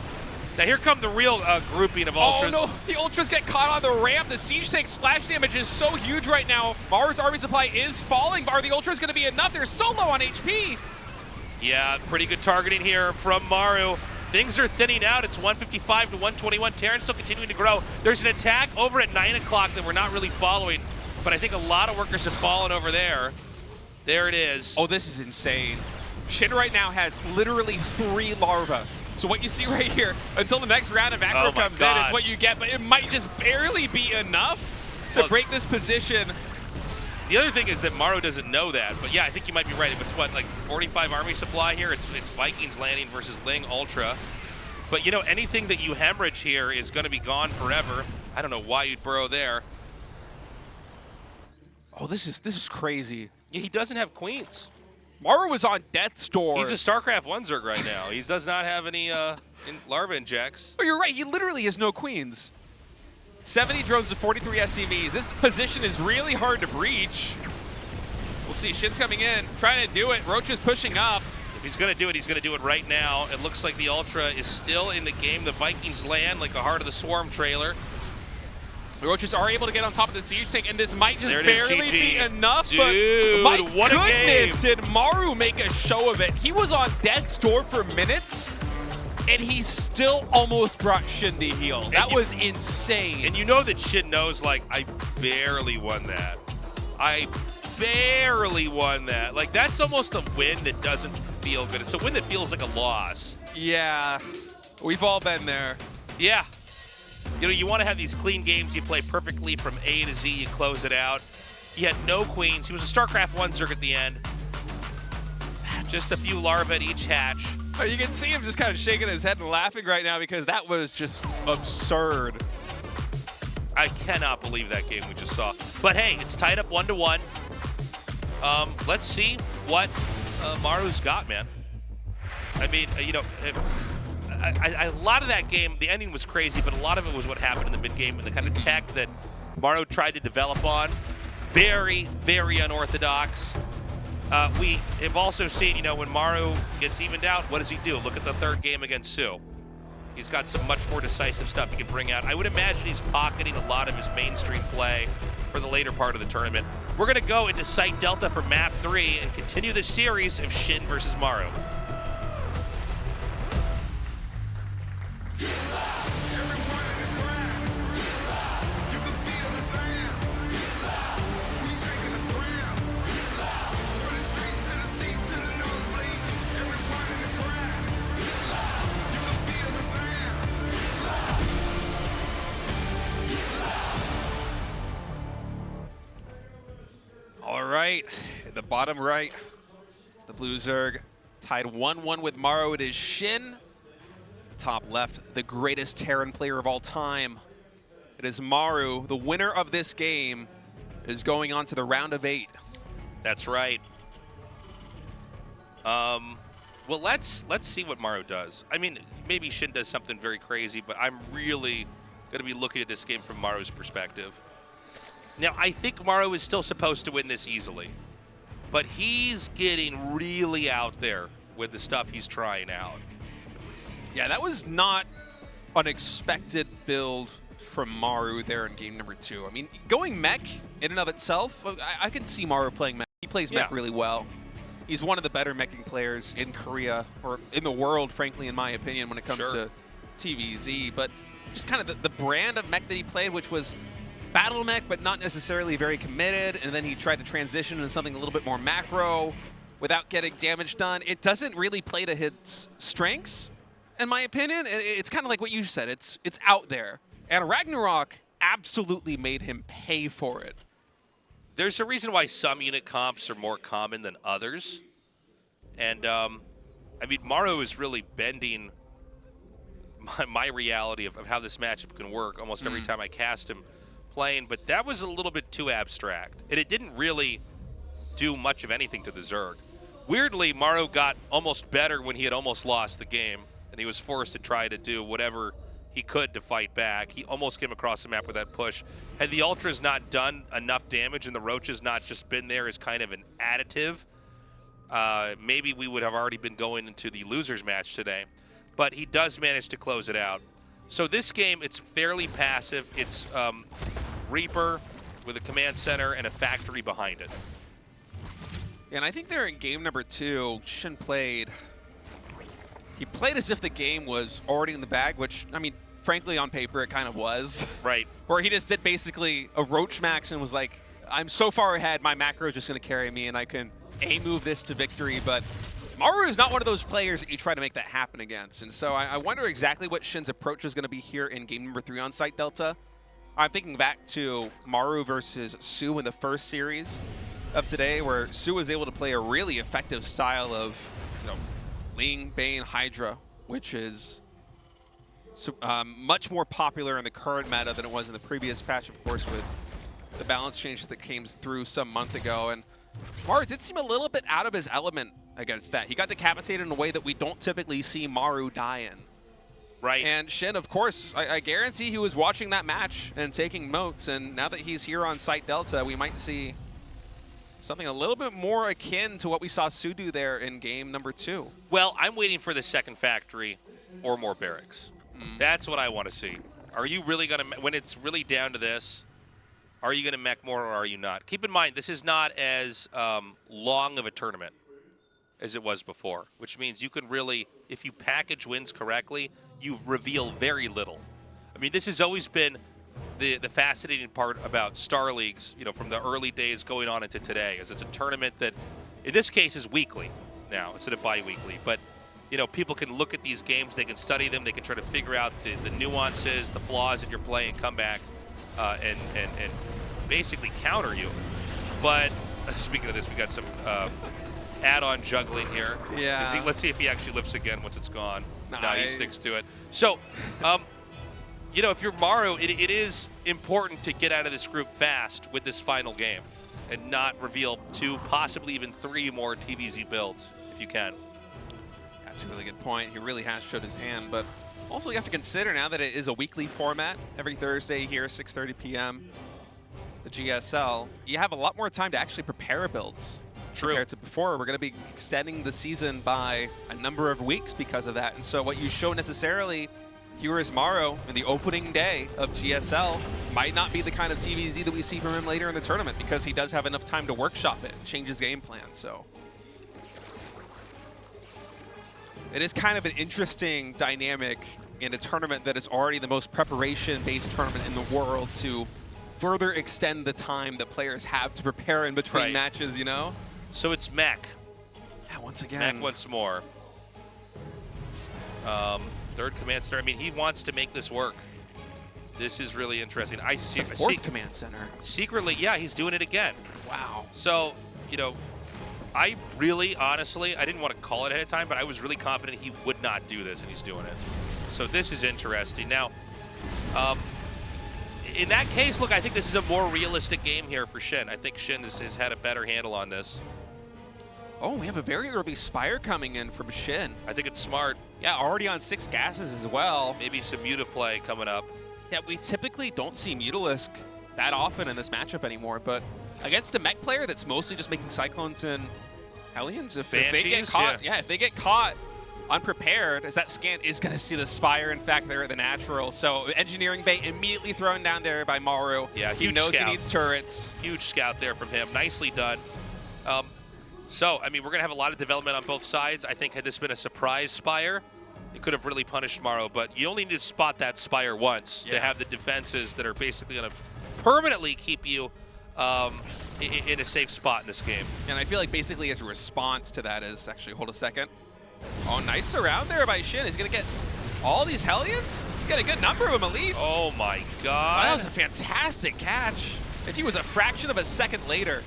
F: Now here come the real grouping of Ultras.
G: Oh no, the Ultras get caught on the ramp. The siege tank splash damage is so huge right now. Maru's army supply is falling. Are the Ultras gonna be enough? They're so low on HP.
F: Yeah, pretty good targeting here from Maru. Things are thinning out. It's 155 to 121. Terran's still continuing to grow. There's an attack over at 9 o'clock that we're not really following, but I think a lot of workers have fallen over there. There it is.
G: Oh, this is insane. SHIN right now has literally 3 larvae. So what you see right here, until the next round of macro comes in, it's what you get, but it might just barely be enough to break this position.
F: The other thing is that Maru doesn't know that, but yeah, I think you might be right. If it's what, like 45 army supply here, it's Vikings landing versus Ling Ultra. But you know, anything that you hemorrhage here is going to be gone forever. I don't know why you'd burrow there.
G: Oh, this is crazy.
F: Yeah, he doesn't have queens.
G: Maru was on death's door.
F: He's a StarCraft 1 Zerg right now. He does not have any larva injects.
G: Oh, you're right. He literally has no queens. 70 drones to 43 SCVs. This position is really hard to breach. We'll see. SHIN's coming in, trying to do it. Roach is pushing up.
F: If he's going to do it, he's going to do it right now. It looks like the Ultra is still in the game. The Vikings land like the Heart of the Swarm trailer.
G: The Roaches are able to get on top of the siege tank, and this might just barely
F: GG.
G: be enough.
F: Dude,
G: but my
F: what a
G: goodness,
F: game.
G: did Maru make a show of it. He was on death's door for minutes, and he still almost brought SHIN to heal. That was insane.
F: And you know that SHIN knows, like, I barely won that. I barely won that. Like, that's almost a win that doesn't feel good. It's a win that feels like a loss.
G: Yeah, we've all been there.
F: Yeah. You know, you want to have these clean games. You play perfectly from A to Z. You close it out. He had no queens. He was a StarCraft 1 Zerg at the end. Just a few larvae at each hatch.
G: Oh, you can see him just kind of shaking his head and laughing right now because that was just absurd.
F: I cannot believe that game we just saw. But hey, it's tied up 1-1. Let's see what Maru's got, man. I mean, you know, a lot of that game, the ending was crazy, but a lot of it was what happened in the mid-game and the kind of tech that Maru tried to develop on. Very, very unorthodox. We have also seen, you know, when Maru gets evened out, what does he do? Look at the 3rd game against Su. He's got some much more decisive stuff he can bring out. I would imagine he's pocketing a lot of his mainstream play for the later part of the tournament. We're going to go into Site Delta for Map 3 and continue the series of SHIN versus Maru.
G: right, in the bottom right, the Blue Zerg tied 1-1 with Maru. It is SHIN. Top left, the greatest Terran player of all time. It is Maru. The winner of this game is going on to the round of 8.
F: That's right. Well, let's see what Maru does. I mean, maybe SHIN does something very crazy, but I'm really going to be looking at this game from Maru's perspective. Now, I think Maru is still supposed to win this easily, but he's getting really out there with the stuff he's trying out.
G: Yeah, that was not an expected build from Maru there in game number 2. I mean, going mech in and of itself, I can see Maru playing mech. He plays mech really well. He's one of the better meching players in Korea, or in the world, frankly, in my opinion, when it comes to TVZ. But just kind of the brand of mech that he played, which was battle mech, but not necessarily very committed, and then he tried to transition into something a little bit more macro without getting damage done. It doesn't really play to his strengths, in my opinion. It's kind of like what you said. It's out there. And Ragnarok absolutely made him pay for it.
F: There's a reason why some unit comps are more common than others. And, I mean, Maru is really bending my reality of how this matchup can work almost every time I cast him playing. But that was a little bit too abstract. And it didn't really do much of anything to the Zerg. Weirdly, Maru got almost better when he had almost lost the game. And he was forced to try to do whatever he could to fight back. He almost came across the map with that push. Had the Ultras not done enough damage and the Roaches not just been there as kind of an additive, maybe we would have already been going into the losers match today. But he does manage to close it out. So this game, it's fairly passive. It's Reaper with a command center and a factory behind it.
G: And I think there in game number 2, SHIN played. He played as if the game was already in the bag, which, I mean, frankly, on paper, it kind of was.
F: Right.
G: Where he just did basically a roach max and was like, I'm so far ahead, my macro is just going to carry me, and I can A-move this to victory. But Maru is not one of those players that you try to make that happen against. And so I wonder exactly what SHIN's approach is going to be here in game number 3 on Site Delta. I'm thinking back to Maru versus Su in the first series of today, where Su was able to play a really effective style of, Ling, Bane, Hydra, which is much more popular in the current meta than it was in the previous patch, of course, with the balance changes that came through some month ago. And Maru did seem a little bit out of his element against that. He got decapitated in a way that we don't typically see Maru die in.
F: Right.
G: And SHIN, of course, I guarantee he was watching that match and taking notes, and now that he's here on Site Delta, we might see something a little bit more akin to what we saw Su do there in game number 2.
F: Well, I'm waiting for the second factory or more barracks. That's what I want to see. Are you really going to, when it's really down to this, are you going to mech more or are you not? Keep in mind, this is not as long of a tournament as it was before, which means you can really, if you package wins correctly, you reveal very little. I mean, this has always been the fascinating part about Star Leagues, from the early days going on into today, is it's a tournament that, in this case, is weekly now instead of bi-weekly. But, people can look at these games, they can study them, they can try to figure out the nuances, the flaws in your play, and come back and basically counter you. But speaking of this, we got some add-on juggling here.
G: Yeah.
F: Let's see if he actually lifts again once it's gone.
G: Nah,
F: No, he sticks to it. So, if you're Maru, it is important to get out of this group fast with this final game and not reveal 2, possibly even 3 more TVZ builds if you can.
G: That's a really good point. He really has showed his hand, but also you have to consider now that it is a weekly format, every Thursday here, 6:30 p.m., the GSL, you have a lot more time to actually prepare builds.
F: True.
G: Compared to before, we're going to be extending the season by a number of weeks because of that. And so what you show necessarily here is Maru in the opening day of GSL might not be the kind of TVZ that we see from him later in the tournament, because he does have enough time to workshop it and change his game plan. So it is kind of an interesting dynamic in a tournament that is already the most preparation-based tournament in the world to further extend the time that players have to prepare in between matches,
F: So it's mech.
G: Yeah, once again.
F: Mech once more. Third command center. I mean, he wants to make this work. This is really interesting. I see.
G: The fourth command center.
F: Secretly, yeah, he's doing it again.
G: Wow.
F: So, you know, I really, honestly, I didn't want to call it ahead of time, but I was really confident he would not do this, and he's doing it. So this is interesting. Now, in that case, look, I think this is a more realistic game here for SHIN. I think SHIN has had a better handle on this.
G: Oh, we have a very early Spire coming in from SHIN.
F: I think it's smart.
G: Yeah, already on 6 gases as well.
F: Maybe some Muta play coming up.
G: Yeah, we typically don't see Mutalisk that often in this matchup anymore, but against a mech player that's mostly just making Cyclones and Hellions, if they get caught, if they get caught unprepared, as that scan is going to see the Spire. In fact, they're at the natural. So engineering bait immediately thrown down there by Maru.
F: Yeah,
G: he knows he needs turrets.
F: Huge scout there from him. Nicely done. So, I mean, we're going to have a lot of development on both sides. I think had this been a surprise Spire, it could have really punished Maru, but you only need to spot that Spire once to have the defenses that are basically going to permanently keep you in a safe spot in this game.
G: And I feel like basically as a response to that is, actually, hold a second. Oh, nice surround there by SHIN. He's going to get all these Hellions. He's got a good number of them at least.
F: Oh my God.
G: That was a fantastic catch. If he was a fraction of a second later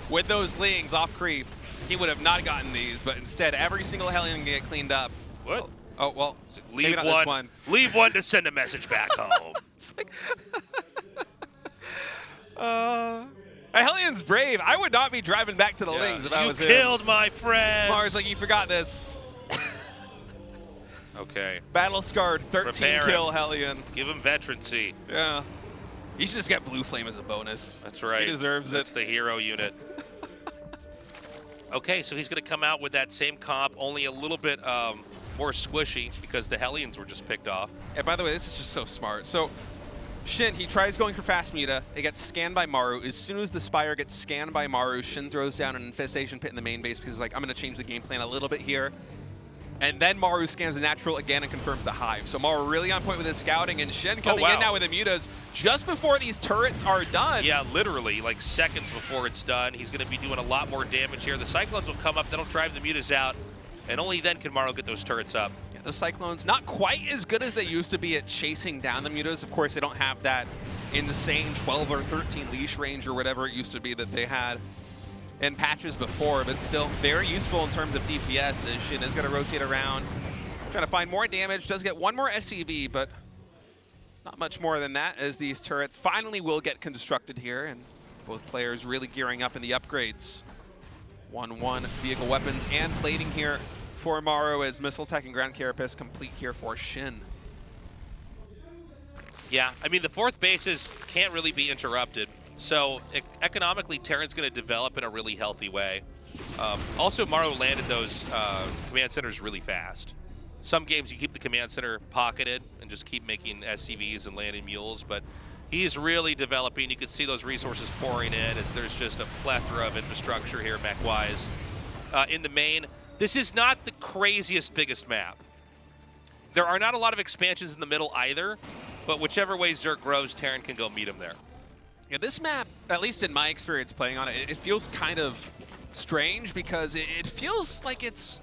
G: with those Lings off creep, he would have not gotten these, but instead every single Hellion can get cleaned up.
F: What?
G: Oh, well,
F: leave
G: not
F: one,
G: this one.
F: Leave one to send a message back home.
G: It's like a Hellion's brave. I would not be driving back to the Lings if I was
F: You
G: him.
F: killed my friend.
G: Mars like, you forgot this.
F: Okay.
G: Battle scarred, 13 kill Hellion.
F: Give him veterancy.
G: Yeah. He should just get Blue Flame as a bonus.
F: That's right.
G: He deserves
F: That's the hero unit. Okay, so he's going to come out with that same comp, only a little bit more squishy because the Hellions were just picked off.
G: Yeah, by the way, this is just so smart. So SHIN, he tries going for fast Muta. It gets scanned by Maru. As soon as the Spire gets scanned by Maru, SHIN throws down an Infestation Pit in the main base because he's like, I'm going to change the game plan a little bit here. And then Maru scans the natural again and confirms the hive. So Maru really on point with his scouting, and SHIN coming in now with the Mutas just before these turrets are done.
F: Yeah, literally, like seconds before it's done. He's going to be doing a lot more damage here. The Cyclones will come up, that'll drive the Mutas out, and only then can Maru get those turrets up.
G: Yeah, those Cyclones, not quite as good as they used to be at chasing down the Mutas. Of course, they don't have that insane 12 or 13 leash range or whatever it used to be that they had in patches before, but still very useful in terms of DPS as SHIN is going to rotate around, trying to find more damage. Does get one more SCV, but not much more than that as these turrets finally will get constructed here, and both players really gearing up in the upgrades. 1-1 vehicle weapons and plating here for Maru as Missile Tech and Ground Carapace complete here for SHIN.
F: Yeah, I mean, the fourth bases can't really be interrupted. So economically, Terran's going to develop in a really healthy way. Also, Maru landed those command centers really fast. Some games you keep the command center pocketed and just keep making SCVs and landing mules, but he's really developing. You can see those resources pouring in as there's just a plethora of infrastructure here mech-wise. In the main, this is not the craziest, biggest map. There are not a lot of expansions in the middle either, but whichever way Zerg grows, Terran can go meet him there.
G: Yeah, this map, at least in my experience playing on it, it feels kind of strange because it feels like it's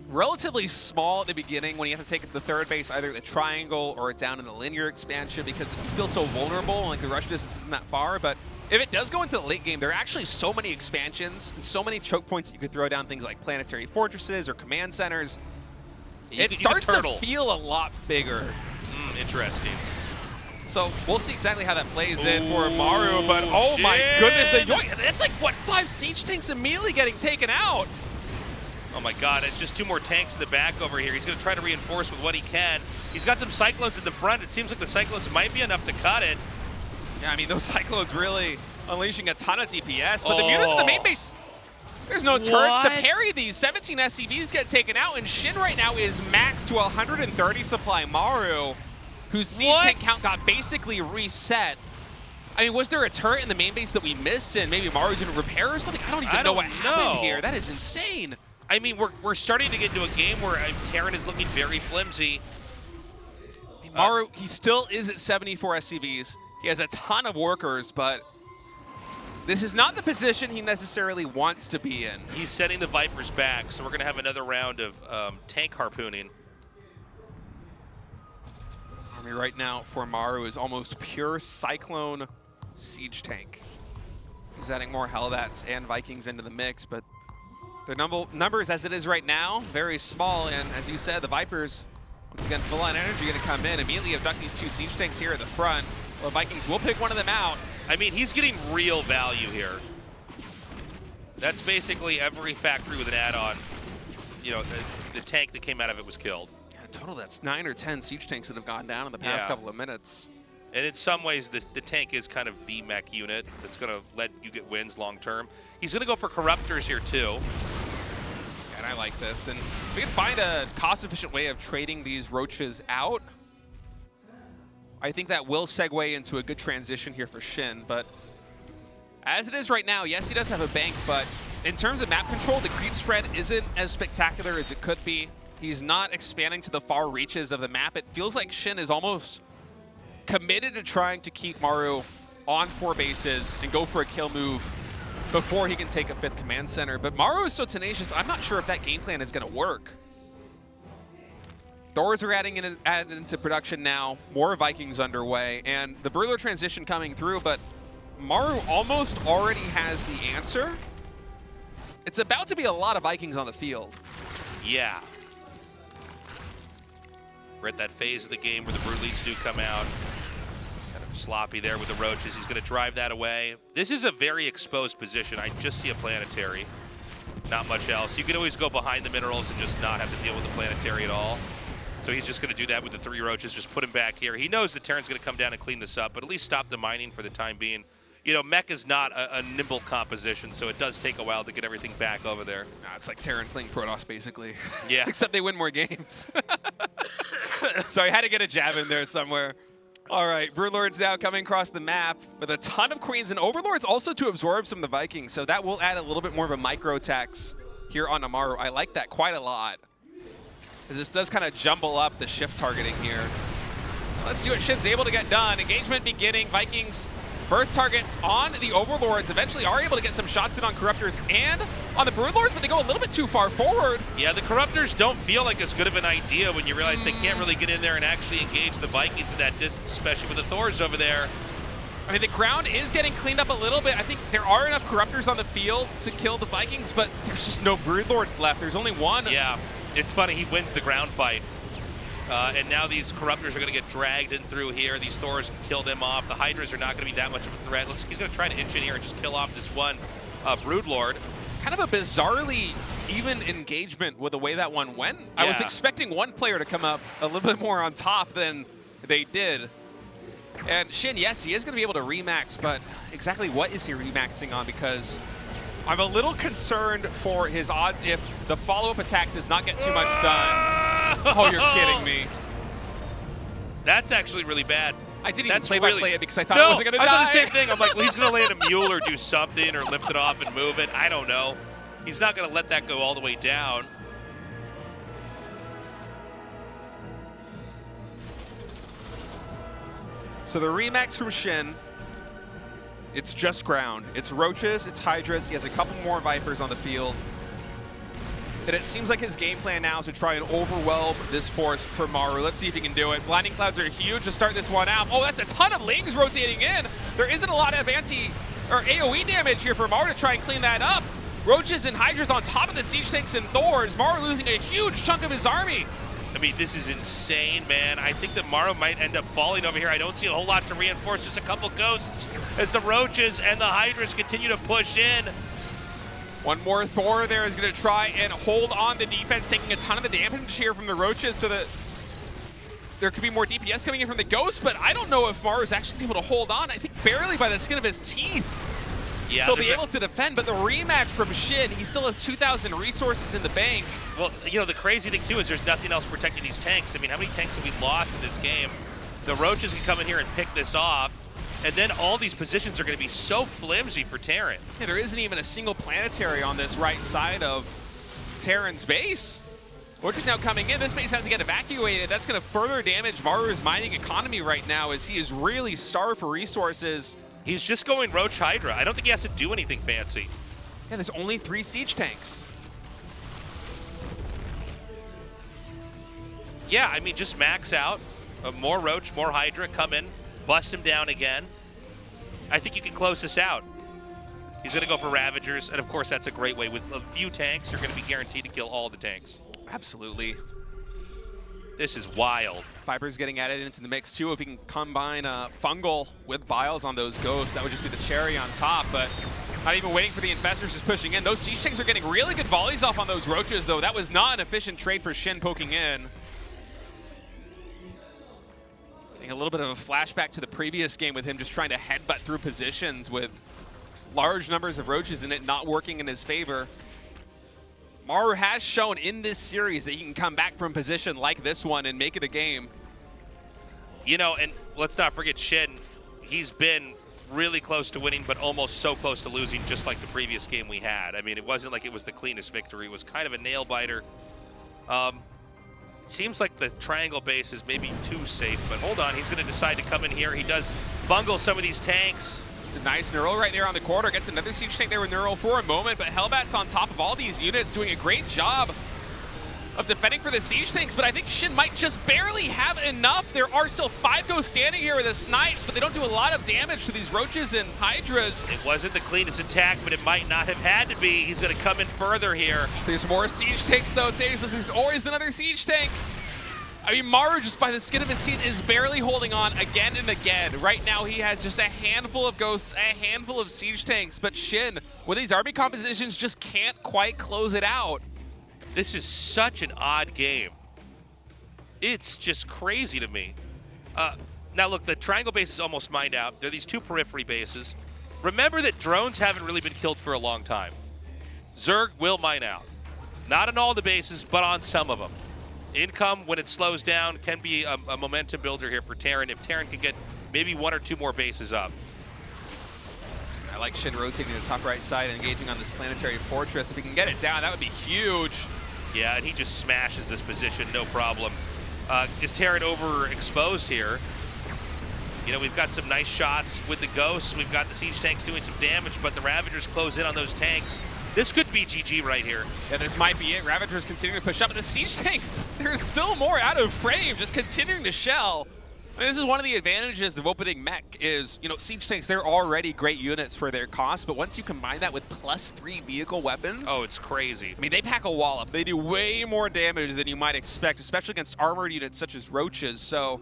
G: relatively small at the beginning when you have to take the third base, either the triangle or down in the linear expansion, because it feels so vulnerable, like the rush distance isn't that far. But if it does go into the late game, there are actually so many expansions and so many choke points that you could throw down things like planetary fortresses or command centers. It starts to feel a lot bigger.
F: Interesting.
G: So we'll see exactly how that plays in for Maru, but oh my goodness, that's like, what, 5 siege tanks immediately getting taken out.
F: Oh my God, it's just 2 more tanks in the back over here. He's going to try to reinforce with what he can. He's got some Cyclones in the front. It seems like the Cyclones might be enough to cut it.
G: Yeah, I mean, those Cyclones really unleashing a ton of DPS, but the Mutas in the main base, there's no turrets to parry these. 17 SCVs get taken out, and SHIN right now is maxed to 130 supply. Maru, whose siege tank count got basically reset. I mean, was there a turret in the main base that we missed and maybe Maru didn't repair or something? I don't even know what happened here. That is insane.
F: I mean, we're starting to get into a game where Terran is looking very flimsy.
G: I mean, Maru, he still is at 74 SCVs. He has a ton of workers, but this is not the position he necessarily wants to be in.
F: He's setting the Vipers back, so we're going to have another round of tank harpooning.
G: Army right now for Maru is almost pure Cyclone Siege Tank. He's adding more Hellbats and Vikings into the mix, but their numbers as it is right now, very small. And as you said, the Vipers, once again, full on energy going to come in, immediately abduct these 2 Siege Tanks here at the front. Well, the Vikings will pick one of them out.
F: I mean, he's getting real value here. That's basically every factory with an add-on. You know, the tank that came out of it was killed.
G: Yeah, in total, that's 9 or 10 Siege Tanks that have gone down in the past couple of minutes.
F: And in some ways, the tank is kind of the mech unit that's going to let you get wins long term. He's going to go for Corruptors here, too.
G: And I like this. And we can find a cost-efficient way of trading these roaches out. I think that will segue into a good transition here for SHIN. But as it is right now, yes, he does have a bank, but in terms of map control, the creep spread isn't as spectacular as it could be. He's not expanding to the far reaches of the map. It feels like SHIN is almost committed to trying to keep Maru on 4 bases and go for a kill move before he can take a 5th command center. But Maru is so tenacious, I'm not sure if that game plan is going to work. Thors are added into production now, more Vikings underway, and the Brûleur transition coming through, but Maru almost already has the answer. It's about to be a lot of Vikings on the field.
F: Yeah. We're at that phase of the game where the Brute Leads do come out. Kind of sloppy there with the Roaches. He's going to drive that away. This is a very exposed position. I just see a Planetary. Not much else. You can always go behind the minerals and just not have to deal with the Planetary at all. So he's just going to do that with the 3 Roaches, just put him back here. He knows that Terran's going to come down and clean this up, but at least stop the mining for the time being. You know, mech is not a nimble composition, so it does take a while to get everything back over there.
G: It's like Terran playing Protoss, basically.
F: Yeah.
G: Except they win more games. Sorry, I had to get a jab in there somewhere. All right, Broodlords now coming across the map with a ton of Queens and Overlords also to absorb some of the Vikings, so that will add a little bit more of a micro tax here on Maru. I like that quite a lot, because this does kind of jumble up the shift targeting here. Let's see what SHIN's able to get done. Engagement beginning. Vikings first targets on the Overlords, eventually are able to get some shots in on Corruptors and on the Broodlords, but they go a little bit too far forward.
F: Yeah, the Corruptors don't feel like as good of an idea when you realize they can't really get in there and actually engage the Vikings at that distance, especially with the Thors over there.
G: I mean, the ground is getting cleaned up a little bit. I think there are enough Corruptors on the field to kill the Vikings, but there's just no Broodlords left. There's only one.
F: Yeah, it's funny, he wins the ground fight. And now these Corruptors are going to get dragged in through here. These Thors can kill them off. The Hydras are not going to be that much of a threat. Looks like he's going to try to inch in here and just kill off this one Broodlord.
G: Kind of a bizarrely even engagement with the way that one went. Yeah. I was expecting one player to come up a little bit more on top than they did. And SHIN, yes, he is going to be able to remax, but exactly what is he remaxing on? Because I'm a little concerned for his odds if the follow-up attack does not get too much done. Oh, you're kidding me.
F: That's actually really bad.
G: I didn't even play-by-play it because I thought
F: I
G: it wasn't going to die.
F: I thought the same thing. I'm like, well, he's going to land a mule or do something or lift it off and move it. I don't know. He's not going to let that go all the way down.
G: So the remax from SHIN, it's just ground. It's Roaches, it's Hydras. He has a couple more Vipers on the field. And it seems like his game plan now is to try and overwhelm this force for Maru. Let's see if he can do it. Blinding Clouds are huge to start this one out. Oh, that's a ton of Lings rotating in. There isn't a lot of AoE damage here for Maru to try and clean that up. Roaches and Hydras on top of the Siege Tanks and Thors. Maru losing a huge chunk of his army.
F: I mean, this is insane, man. I think that Maru might end up falling over here. I don't see a whole lot to reinforce, just a couple ghosts as the Roaches and the Hydras continue to push in.
G: One more Thor there is going to try and hold on the defense, taking a ton of the damage here from the Roaches so that there could be more DPS coming in from the Ghosts, but I don't know if Maru is actually able to hold on. I think barely by the skin of his teeth.
F: Yeah,
G: he'll be able to defend, but the rematch from SHIN, he still has 2,000 resources in the bank.
F: Well, you know, the crazy thing too is there's nothing else protecting these tanks. I mean, how many tanks have we lost in this game? The Roaches can come in here and pick this off, and then all these positions are going to be so flimsy for Terran.
G: Yeah, there isn't even a single Planetary on this right side of Terran's base. Roaches now coming in. This base has to get evacuated. That's going to further damage Maru's mining economy right now as he is really starved for resources.
F: He's just going Roach Hydra. I don't think he has to do anything fancy.
G: Yeah, there's only 3 siege tanks.
F: Yeah, I mean, just max out. More Roach, more Hydra, come in, bust him down again. I think you can close this out. He's going to go for Ravagers, and of course that's a great way. With a few tanks, you're going to be guaranteed to kill all the tanks.
G: Absolutely.
F: This is wild.
G: Viper's getting added into the mix too. If he can combine Fungal with Biles on those Ghosts, that would just be the cherry on top, but not even waiting for the Infestors, just pushing in. Those Siege Tanks are getting really good volleys off on those Roaches, though. That was not an efficient trade for SHIN poking in. Getting a little bit of a flashback to the previous game with him just trying to headbutt through positions with large numbers of Roaches in it, not working in his favor. Maru has shown in this series that he can come back from position like this one and make it a game.
F: You know, and let's not forget SHIN. He's been really close to winning, but almost so close to losing, just like the previous game we had. I mean, it wasn't like it was the cleanest victory. It was kind of a nail-biter. It seems like the triangle base is maybe too safe, but hold on. He's going to decide to come in here. He does bungle some of these tanks.
G: It's a nice Neural right there on the corner. Gets another Siege Tank there with Neural for a moment, but Hellbat's on top of all these units, doing a great job of defending for the Siege Tanks, but I think SHIN might just barely have enough. There are still 5 Ghosts standing here with the snipes, but they don't do a lot of damage to these Roaches and Hydras.
F: It wasn't the cleanest attack, but it might not have had to be. He's going to come in further here.
G: There's more Siege Tanks though, Tasteless. There's always another Siege Tank. I mean, Maru, just by the skin of his teeth, is barely holding on again and again. Right now, he has just a handful of Ghosts, a handful of Siege Tanks, but SHIN, with these army compositions, just can't quite close it out.
F: This is such an odd game. It's just crazy to me. Now, look, the triangle base is almost mined out. There are these 2 periphery bases. Remember that drones haven't really been killed for a long time. Zerg will mine out. Not on all the bases, but on some of them. Income, when it slows down, can be a momentum builder here for Terran if Terran can get maybe 1 or 2 more bases up.
G: I like SHIN rotating to the top right side and engaging on this planetary fortress. If he can get it down, that would be huge.
F: Yeah, and he just smashes this position, no problem. Is Terran overexposed here? You know, we've got some nice shots with the Ghosts. We've got the Siege Tanks doing some damage, but the Ravagers close in on those tanks. This could be GG right here.
G: Yeah, this might be it. Ravagers continuing to push up, but the Siege Tanks, there's still more out of frame, just continuing to shell. I mean, this is one of the advantages of opening mech is, you know, Siege Tanks, they're already great units for their cost, but once you combine that with +3 vehicle weapons.
F: Oh, it's crazy.
G: I mean, they pack a wallop. They do way more damage than you might expect, especially against armored units such as Roaches. So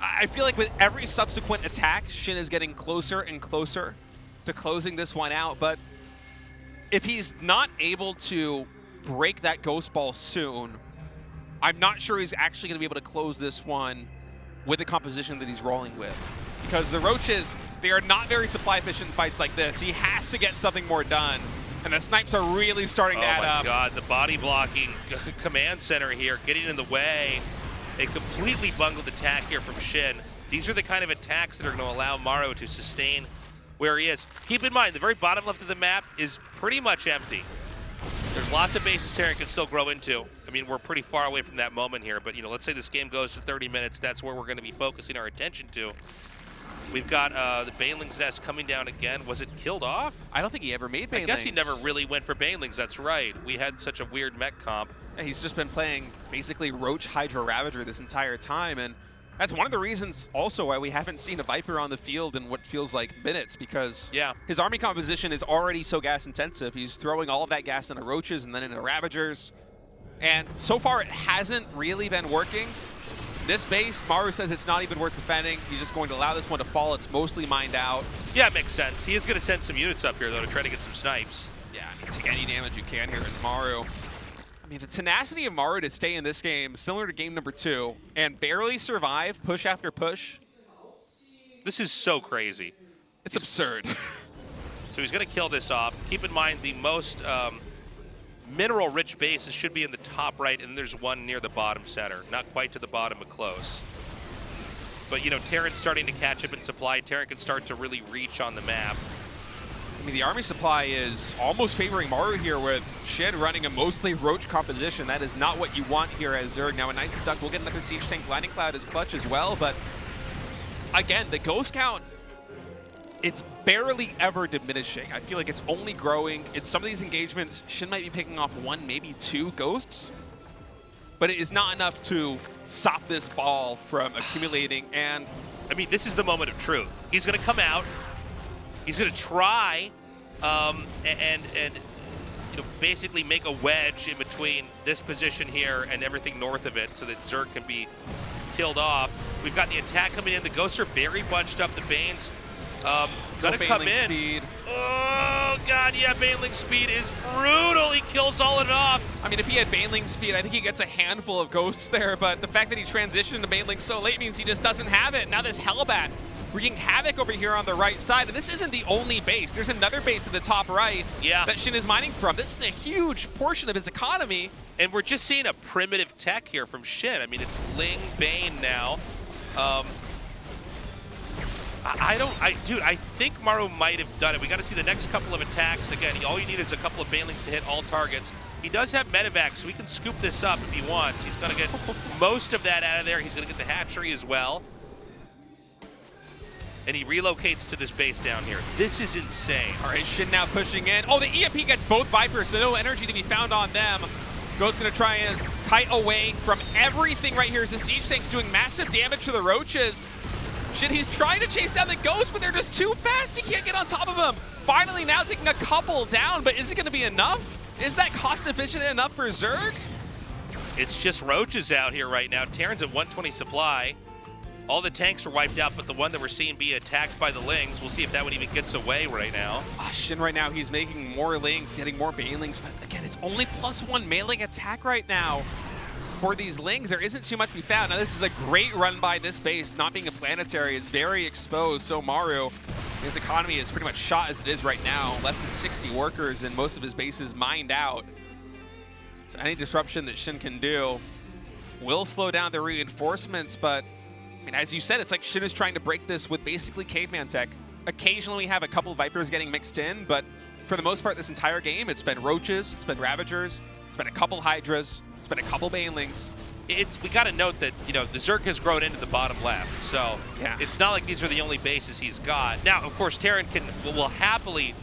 G: I feel like with every subsequent attack, SHIN is getting closer and closer to closing this one out, but if he's not able to break that Ghost Ball soon, I'm not sure he's actually going to be able to close this one with the composition that he's rolling with. Because the Roaches, they are not very supply efficient in fights like this. He has to get something more done. And the snipes are really starting to add up.
F: Oh my god, the body blocking command center here getting in the way. A completely bungled attack here from SHIN. These are the kind of attacks that are going to allow Maru to sustain where he is. Keep in mind, the very bottom left of the map is pretty much empty. There's lots of bases Terran can still grow into. I mean, we're pretty far away from that moment here, but you know, let's say this game goes to 30 minutes, that's where we're going to be focusing our attention to. We've got the Baneling's Nest coming down again. Was it killed off?
G: I don't think he ever made Banelings.
F: I guess he never really went for Banelings, that's right. We had such a weird mech comp.
G: Yeah, he's just been playing basically Roach, Hydra, Ravager this entire time, and that's one of the reasons also why we haven't seen a Viper on the field in what feels like minutes, because his army composition is already so gas intensive. He's throwing all of that gas into Roaches and then into Ravagers, and so far it hasn't really been working. This base, Maru says it's not even worth defending. He's just going to allow this one to fall. It's mostly mined out.
F: Yeah, it makes sense. He is going to send some units up here, though, to try to get some snipes.
G: Yeah, I mean, take any damage you can here as Maru. I mean, the tenacity of Maru to stay in this game, similar to game number 2, and barely survive push after push.
F: This is so crazy.
G: It's absurd.
F: So he's going to kill this off. Keep in mind, the most mineral-rich bases should be in the top right, and there's one near the bottom center. Not quite to the bottom, but close. But, you know, Terran's starting to catch up in supply. Terran can start to really reach on the map.
G: I mean, the army supply is almost favoring Maru here with SHIN running a mostly Roach composition. That is not what you want here as Zerg. Now a nice abduct will get another Siege Tank. Blinding Cloud is clutch as well, but again, the ghost count, it's barely ever diminishing. I feel like it's only growing. In some of these engagements, SHIN might be picking off 1, maybe 2 ghosts. but it is not enough to stop this ball from accumulating. And
F: I mean, this is the moment of truth. He's going to come out. He's going to try and you know, basically make a wedge in between this position here and everything north of it so that Zerg can be killed off. We've got the attack coming in. The Ghosts are very bunched up. The Banes gonna come in.
G: Speed.
F: Oh, God, yeah, Baneling speed is brutal. He kills all of it off.
G: I mean, if he had Baneling speed, I think he gets a handful of Ghosts there, but the fact that he transitioned to Baneling so late means he just doesn't have it. Now this Hellbat wreaking havoc over here on the right side, and this isn't the only base. There's another base at the top right that SHIN is mining from. This is a huge portion of his economy.
F: And we're just seeing a primitive tech here from SHIN. I mean, it's Ling, Bane now. Dude, I think Maru might have done it. We got to see the next couple of attacks. Again, all you need is a couple of Banelings to hit all targets. He does have medevac, so he can scoop this up if he wants. He's going to get most of that out of there. He's going to get the hatchery as well. And he relocates to this base down here. This is insane.
G: All right, SHIN now pushing in. Oh, the EMP gets both Vipers, so no energy to be found on them. Ghost gonna try and kite away from everything right here as the Siege Tank's doing massive damage to the Roaches. SHIN, he's trying to chase down the Ghost, but they're just too fast. He can't get on top of him. Finally now taking a couple down, but is it gonna be enough? Is that cost efficient enough for Zerg?
F: It's just Roaches out here right now. Terran's at 120 supply. All the tanks are wiped out, but the one that we're seeing be attacked by the Lings, we'll see if that one even gets away right now.
G: SHIN right now, he's making more Lings, getting more Banelings, but again, it's only +1 melee attack right now for these Lings. There isn't too much to be found. Now, this is a great run by this base, not being a planetary. It's very exposed, so Maru, his economy is pretty much shot as it is right now. Less than 60 workers and most of his bases mined out. So any disruption that SHIN can do will slow down the reinforcements, but I mean, as you said, it's like SHIN is trying to break this with basically caveman tech. Occasionally we have a couple of Vipers getting mixed in, but for the most part this entire game, it's been Roaches, it's been Ravagers, it's been a couple Hydras, it's been a couple Banelings.
F: We got to note that, you know, the Zerg has grown into the bottom left, so it's not like these are the only bases he's got. Now, of course, Terran will happily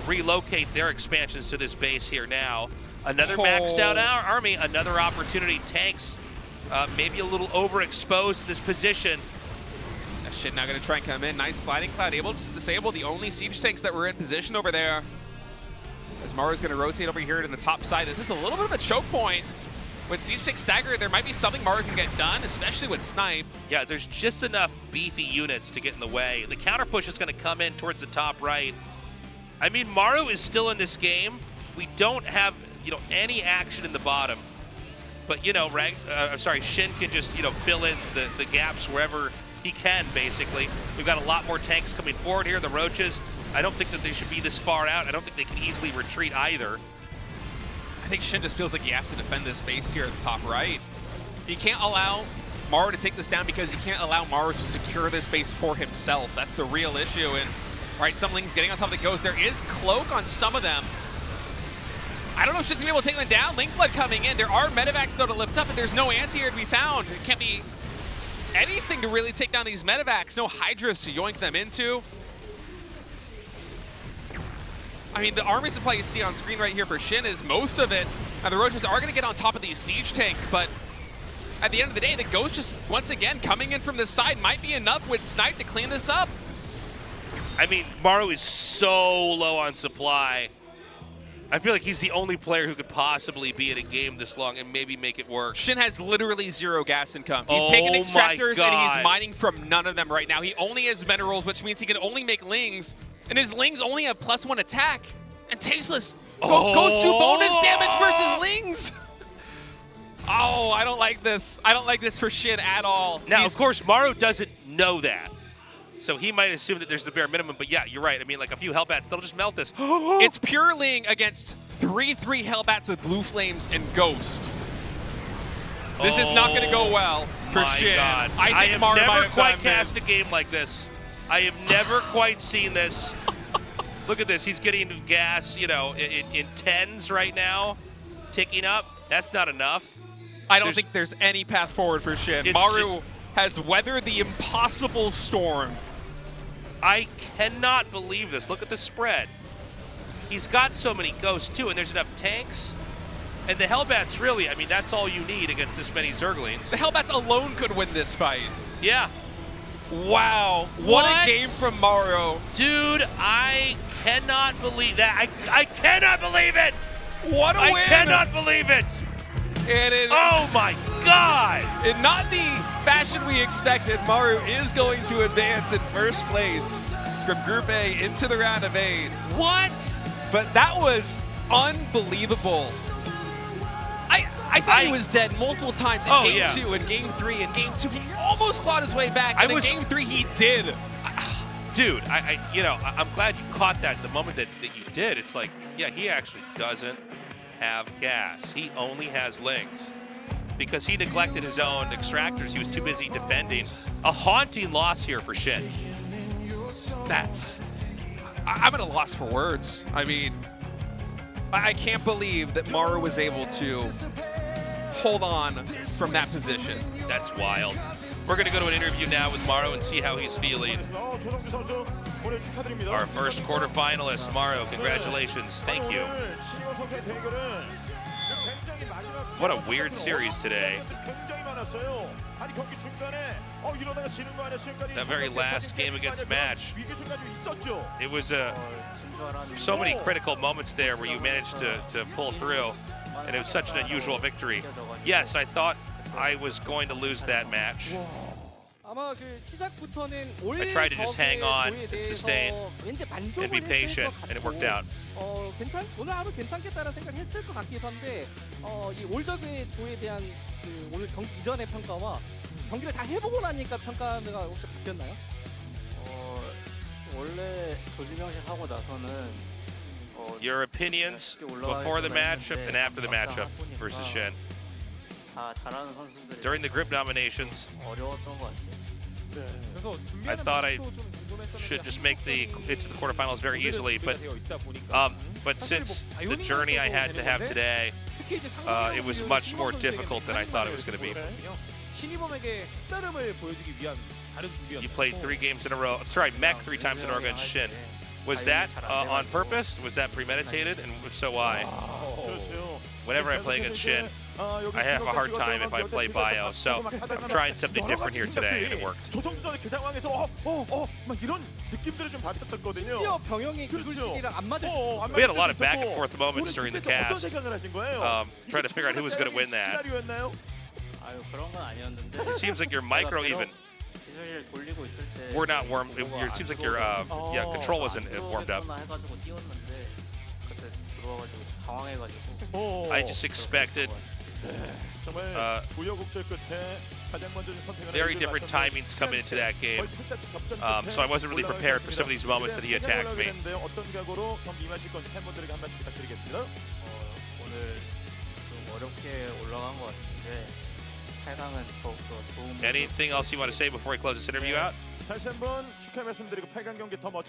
F: relocate their expansions to this base here now. Another maxed out army, another opportunity. Tanks maybe a little overexposed in this position.
G: SHIN now going to try and come in. Nice Fighting Cloud, able to disable the only siege tanks that were in position over there. As Maru's going to rotate over here to the top side. This is a little bit of a choke point. With siege tanks staggered, there might be something Maru can get done, especially with Snipe.
F: Yeah, there's just enough beefy units to get in the way. The counter push is going to come in towards the top right. I mean, Maru is still in this game. We don't have, you know, any action in the bottom. But, you know, SHIN can just, you know, fill in the gaps wherever he can, basically. We've got a lot more tanks coming forward here. The Roaches, I don't think that they should be this far out. I don't think they can easily retreat either.
G: I think SHIN just feels like he has to defend this base here at the top right. He can't allow Maru to take this down because he can't allow Maru to secure this base for himself. That's the real issue. And, all right, some Lings getting on top of the Ghost. There is Cloak on some of them. I don't know if SHIN's gonna be able to take them down. Link Blood coming in. There are medevacs though to lift up, and there's no anti-air to be found. It can't be anything to really take down these medevacs. No Hydras to yoink them into. I mean, the army supply you see on screen right here for SHIN is most of it. Now the Roaches are gonna get on top of these siege tanks, but at the end of the day, the Ghost just, once again, coming in from this side might be enough with Snipe to clean this up.
F: I mean, Maru is so low on supply. I feel like he's the only player who could possibly be in a game this long and maybe make it work.
G: SHIN has literally zero gas income. He's taking extractors and he's mining from none of them right now. He only has minerals, which means he can only make Lings. And his Lings only have +1 attack. And Tasteless goes to bonus damage versus Lings. Oh, I don't like this. I don't like this for SHIN at all.
F: Now, of course, Maru doesn't know that. So he might assume that there's the bare minimum, but yeah, you're right. I mean, like a few Hellbats, they'll just melt this.
G: It's pure Ling against 3/3 Hellbats with Blue Flames and Ghost. This is not going to go well for SHIN.
F: God.
G: I think
F: have
G: Maru
F: never
G: might have
F: quite
G: done
F: cast
G: this.
F: a game like this. I have never quite seen this. Look at this. He's getting gas, you know, in tens right now, ticking up. That's not enough.
G: I don't think there's any path forward for SHIN. Maru has weathered the impossible storm.
F: I cannot believe this. Look at the spread. He's got so many Ghosts, too, and there's enough tanks. And the Hellbats really, I mean, that's all you need against this many Zerglings.
G: The Hellbats alone could win this fight.
F: Yeah.
G: Wow. What a game from Maru.
F: Dude, I cannot believe that. I cannot believe it.
G: What a win.
F: I cannot believe it.
G: And
F: oh my God.
G: In not the fashion we expected, Maru is going to advance in first place from Group A into the round of 8.
F: What?
G: But that was unbelievable. I thought he was dead multiple times in Game 2 and Game 3 and Game 2. He almost clawed his way back, and in Game 3 he did.
F: Dude, I'm glad you caught that the moment that you did. It's like, yeah, he actually doesn't have gas. He only has Lings because he neglected his own extractors. He was too busy defending. A haunting loss here for SHIN.
G: I'm at a loss for words. I mean, I can't believe that Maru was able to hold on from that position.
F: That's wild. We're going to go to an interview now with Maru and see how he's feeling. Our first quarterfinalist, Maru, congratulations. Thank you. What a weird series today. That very last game against Match, it was so many critical moments there where you managed to pull through, and it was such an unusual victory. Yes, I thought I was going to lose that match. I tried to just hang on and sustain and be patient, and it worked out.
H: 오늘 하루 괜찮겠다라는 생각을 했을 것 같기도 한데 이 올적의 조에 대한 그 오늘 경기 이전의 평가와 경기를 다 해보고 나니까 평가가 혹시 바뀌었나요?
A: 원래 조지명식 하고 나서는
F: Your opinions before the matchup and after the matchup versus SHIN.
A: 다 잘하는 선수들이
F: During the group nominations,
A: 어려웠던 것 같아요.
F: I thought I should just make it to the quarterfinals very easily, but since the journey I had to have today, it was much more difficult than I thought it was going to be. You played 3 games in a row. Sorry, mech 3 times in a row against SHIN. Was that on purpose? Was that premeditated? And if so, why? Whenever I play against SHIN, I have a hard time if I play bio, so I'm trying something different here today, and it worked. We had a lot of back and forth moments during the cast, trying to figure out who was going to win that. It seems like your micro even. We're not warm. It seems like your control wasn't warmed up. I just expected very different timings coming into that game, so I wasn't really prepared for some of these moments that he attacked me. Anything else you want to say before we close this interview out?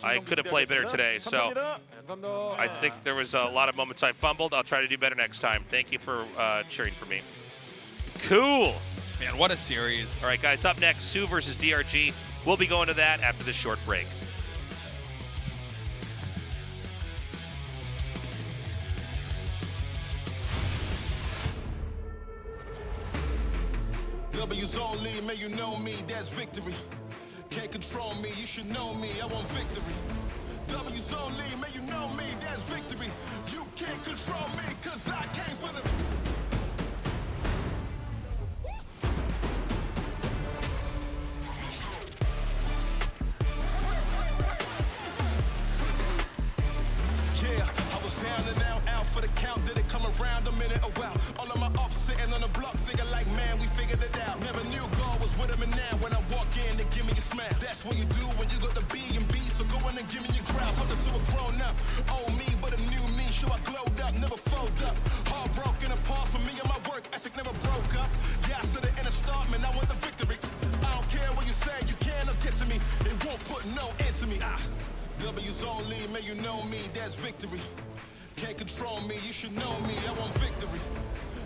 F: I could have played better today, so I think there was a lot of moments I fumbled. I'll try to do better next time. Thank you for cheering for me. Cool.
G: Man, what a series.
F: All right, guys, up next, Sue versus DRG. We'll be going to that after this short break.
I: W's only, man, you know me, that's victory. Can't control me, you should know me, I want victory. W's only, man, you know me, that's victory. You can't control me, cause I came for the... Yeah, I was down and out for the count, did it come around a minute, oh wow. All of my ups sitting on the block, thinking like, man, we figured it out. Never knew God was with him, and now when I walk in, they give me a smile. That's what you do when you got the B&B, so go in and give me your crowd. Talking to a grown up, old me, but a new me, sure I glowed up, never fold up. Heartbroken apart from me and my work ethic never broke up. Yeah, I said it in the start, man, I want the victory. I don't care what you say, you cannot get to me. It won't put no end to me. W's only, man, you know me, that's victory. Can't control me, you should know me, I want victory.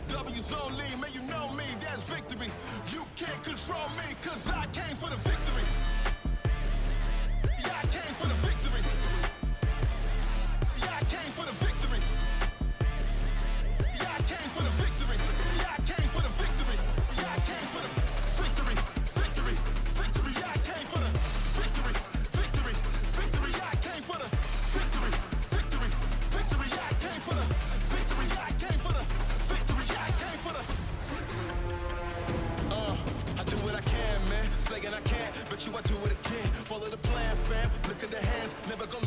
I: W's only, man, you know me, that's victory. You can't control me, cause I came for the victory. Yeah, I came for the victory. Yeah, I came for the victory. Yeah, I came for the never gonna